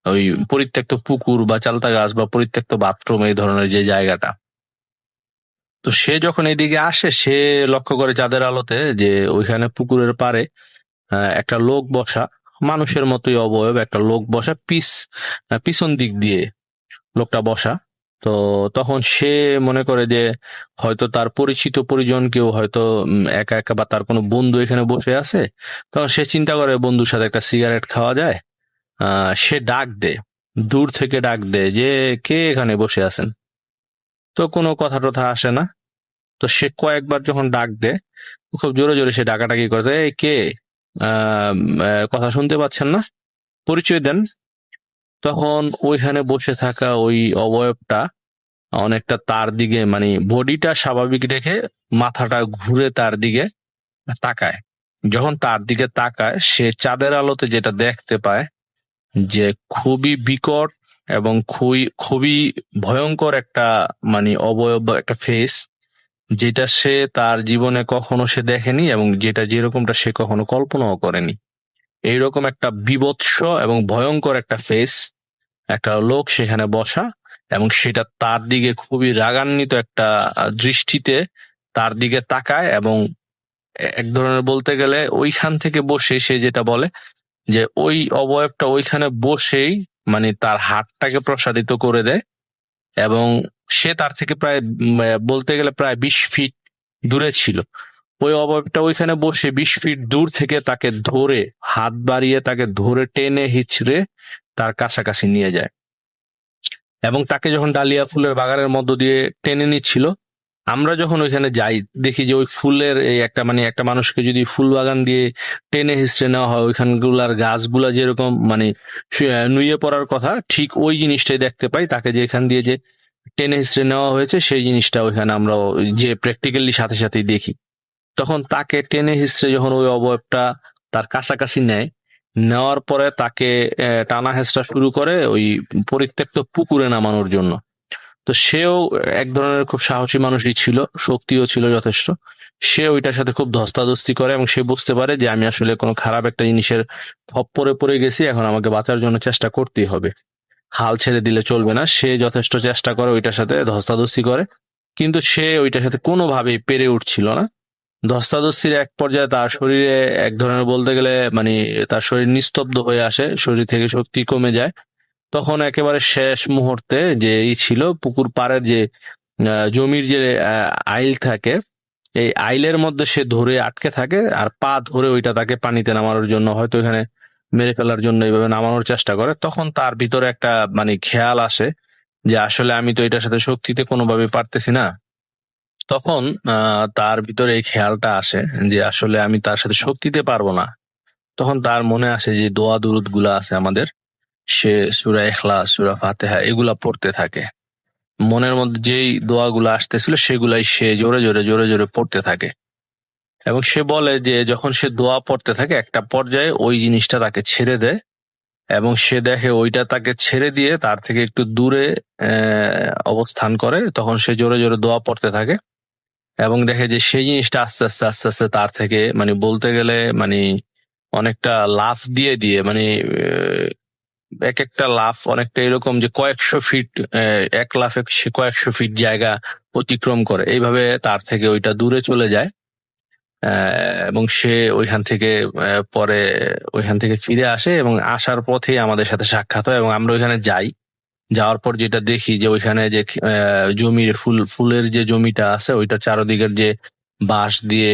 ওই পরিত্যক্ত পুকুর বা চালতা গাছ বা পরিত্যক্ত বাথরুম, এই ধরনের যে জায়গাটা। তো সে যখন এদিকে আসে সে লক্ষ্য করে চাঁদের আলোতে যে ওইখানে পুকুরের পাড়ে একটা লোক বসা, মানুষের মতোই অবয়ব একটা লোক বসা, পিছন দিক দিয়ে লোকটা বসা। তো তখন সে মনে করে যে হয়তো তার পরিচিত পরিজন কেউ হয়তো একা একা বা তার কোনো বন্ধু এখানে বসে আছে। তখন সে চিন্তা করে বন্ধুর সাথে একটা সিগারেট খাওয়া যায়। সে ডাক দেয়, দূর থেকে ডাক দেয় যে কে এখানে বসে আছেন। তো কোনো কথা টথা আসে না। তো সে কয়েকবার যখন ডাক দেয় খুব জোরে জোরে সে ডাকাডাকি করে, এই কে, কথা শুনতে পাচ্ছেন না, পরিচয় দেন। তখন ওইখানে বসে থাকা ওই অবয়বটা অনেকটা তার দিকে মানে বডিটা স্বাভাবিক রেখে মাথাটা ঘুরে তার দিকে তাকায়। যখন তার দিকে তাকায় সে চাঁদের আলোতে যেটা দেখতে পায় যে খুবই বিকট এবং খুবই খুবই ভয়ঙ্কর একটা মানে অবয়ব বা একটা ফেস, যেটা সে তার জীবনে কখনো সে দেখেনি এবং যেটা যেরকমটা সে কখনো কল্পনাও করেনি। এইরকম একটা বীভৎস এবং ভয়ঙ্কর একটা ফেস, একটা লোক সেখানে বসা, এবং সেটা তার দিকে খুবই রাগান্বিত একটা দৃষ্টিতে তার দিকে তাকায় এবং এক ধরনের বলতে গেলে ওইখান থেকে বসে সে যেটা বলে যে ওই অবয়বটা ওইখানে বসেই মানে তার হাতটাকে প্রসারিত করে দেয় এবং সে তার থেকে প্রায় বলতে গেলে প্রায় 20 ফিট দূরে ছিল। ওই অবয়বটা ওইখানে বসে 20 ফিট দূর থেকে তাকে ধরে হাত বাড়িয়ে তাকে ধরে টেনে হিচড়ে তার কাছাকাছি নিয়ে যায় এবং তাকে যখন ডালিয়া ফুলের বাগানের মধ্য দিয়ে টেনে নিচ্ছিল, আমরা যখন ওইখানে যাই দেখি যে ওই ফুলের এই একটা মানে একটা মানুষকে যদি ফুল বাগান দিয়ে টেনে হিসড়ে নেওয়া হয় ওইখানগুলার গাছগুলা যেরকম মানে নুয়ে পড়ার কথা, ঠিক ওই জিনিসটাই দেখতে পাই। তাকে যে এখান দিয়ে যে টেনে হিসড়ে নেওয়া হয়েছে সেই জিনিসটা ওইখানে আমরা যে প্র্যাকটিক্যালি সাথে সাথেই দেখি। তখন তাকে টেনে হিসড়ে যখন ওই অবয়বটা তার কাছাকাছি নেওয়ার পরে তাকে টানা হেঁচড়া শুরু করে ওই পরিত্যক্ত পুকুরে নামানোর জন্য। তো সেও এক ধরনের খুব সাহসী মানুষই ছিল, শক্তিও ছিল যথেষ্ট। সে ওইটার সাথে খুব ধস্তাধস্তি করে এবং সে বুঝতে পারে যে আমি আসলে কোনো খারাপ একটা জিনিসের খপ্পরে পড়ে গেছি, এখন আমাকে বাঁচার জন্য চেষ্টা করতেই হবে, হাল ছেড়ে দিলে চলবে না। সে যথেষ্ট চেষ্টা করে ওইটার সাথে ধস্তাধস্তি করে, কিন্তু সে ওইটার সাথে কোনোভাবেই পেরে উঠছিল না। ধস্তাধস্তির এক পর্যায়ে তার শরীরে এক ধরনের বলতে গেলে মানে তার শরীর নিস্তব্ধ হয়ে আসে, শরীর থেকে শক্তি কমে যায়। তখন একেবারে শেষ মুহূর্তে যে ছিল পুকুর পাড়ের যে জমির যে আইল থাকে এই আইলের মধ্যে সে ধরে আটকে থাকে, আর পা ধরে ওইটা তাকে পানিতে নামানোর জন্য, হয়তো এখানে মেরে ফেলার জন্য এইভাবে নামানোর চেষ্টা করে। তখন তার ভিতরে একটা মানে খেয়াল আসে যে আসলে আমি তো এটার সাথে শক্তিতে কোনোভাবে পারতেছি না। তখন তার ভিতরে এই খেয়ালটা আসে যে আসলে আমি তার সাথে শক্তিতে পারবো না। তখন তার মনে আসে যে দোয়া দুরুদ গুলা আছে আমাদের, সে সূরা ইখলাস, সূরা ফাতিহা এগুলা পড়তে থাকে। মনের মধ্যে যেই দোয়াগুলো আসতেছিল সেগুলাই সে জোরে জোরে জোরে জোরে পড়তে থাকে। এবং সে বলে যে যখন সে দোয়া পড়তে থাকে একটা পর্যায়ে ওই জিনিসটা তাকে ছেড়ে দেয়, এবং সে দেখে ওইটা তাকে ছেড়ে দিয়ে তার থেকে একটু দূরে অবস্থান করে। তখন সে জোরে জোরে দোয়া পড়তে থাকে এবং দেখে যে সেই জিনিসটা আস্তে আস্তে আস্তে আস্তে তার থেকে মানে বলতে গেলে মানে অনেকটা লাফ দিয়ে দিয়ে মানে এক একটা লাফ অনেকটা এরকম যে কয়েকশো ফিট, এক লাফে সে কয়েকশো ফিট জায়গা অতিক্রম করে। এইভাবে তার থেকে ওইটা দূরে চলে যায়। এবং সে ওইখান থেকে পরে ওইখান থেকে ফিরে আসে এবং আসার পথেই আমাদের সাথে সাক্ষাৎ হয় এবং আমরা ওইখানে যাই। যাওয়ার পর যেটা দেখি যে ওইখানে যে জমির ফুলের যে জমিটা আছে ওইটার চারদিকের যে বাঁশ দিয়ে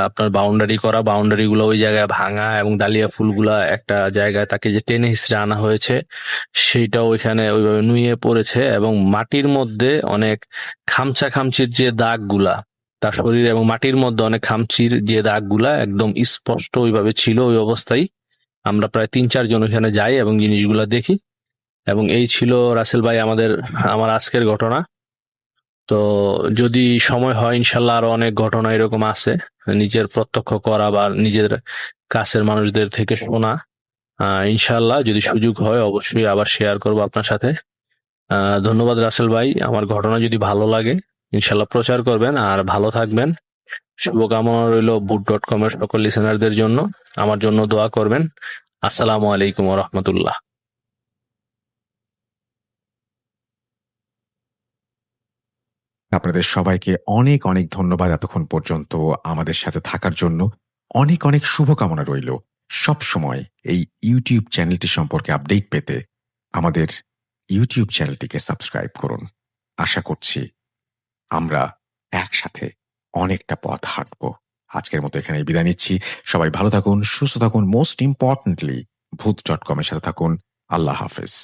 আপনার বাউন্ডারি করা, বাউন্ডারি গুলো ওই জায়গায় ভাঙা, এবং ডালিয়া ফুলগুলা একটা জায়গায় তাকে যে টেনে হিসড়ে আনা হয়েছে সেইটা ওইখানে ওইভাবে নুয়ে পড়েছে। এবং মাটির মধ্যে অনেক খামচা খামচির যে দাগগুলা তার শরীর, এবং মাটির মধ্যে অনেক খামচির যে দাগগুলা একদম স্পষ্ট ওইভাবে ছিল। ওই অবস্থায় আমরা প্রায় 3-4 জন ওইখানে যাই এবং জিনিসগুলা দেখি। এবং এই ছিল রাসেল ভাই আমার আজকের ঘটনা। তো যদি সময় হয় ইনশাল্লাহ আরো অনেক ঘটনা এরকম আছে নিজের প্রত্যক্ষ করা বা নিজের কাছের মানুষদের থেকে শোনা। ইনশাল্লাহ যদি সুযোগ হয় অবশ্যই আবার শেয়ার করব আপনার সাথে। ধন্যবাদ রাসেল ভাই। আমার ঘটনা যদি ভালো লাগে ইনশাল্লাহ প্রচার করবেন, আর ভালো থাকবেন। শুভকামনা রইল boot.com এর সকল লিসেনারদের জন্য। আমার জন্য দোয়া করবেন। আসসালামু আলাইকুম ওয়া রাহমাতুল্লাহ। আপনাদের সবাইকে অনেক অনেক ধন্যবাদ এতক্ষণ পর্যন্ত আমাদের সাথে থাকার জন্য। অনেক অনেক শুভকামনা রইল। সব সময় এই ইউটিউব চ্যানেলটি সম্পর্কে আপডেট পেতে আমাদের ইউটিউব চ্যানেলটিকে সাবস্ক্রাইব করুন। আশা করছি আমরা একসাথে অনেকটা পথ হাঁটব। আজকের মতো এখানে বিদায় নিচ্ছি। সবাই ভালো থাকুন, সুস্থ থাকুন, মোস্ট ইম্পর্টেন্টলি ভূত.com এর সাথে থাকুন। আল্লাহ হাফেজ।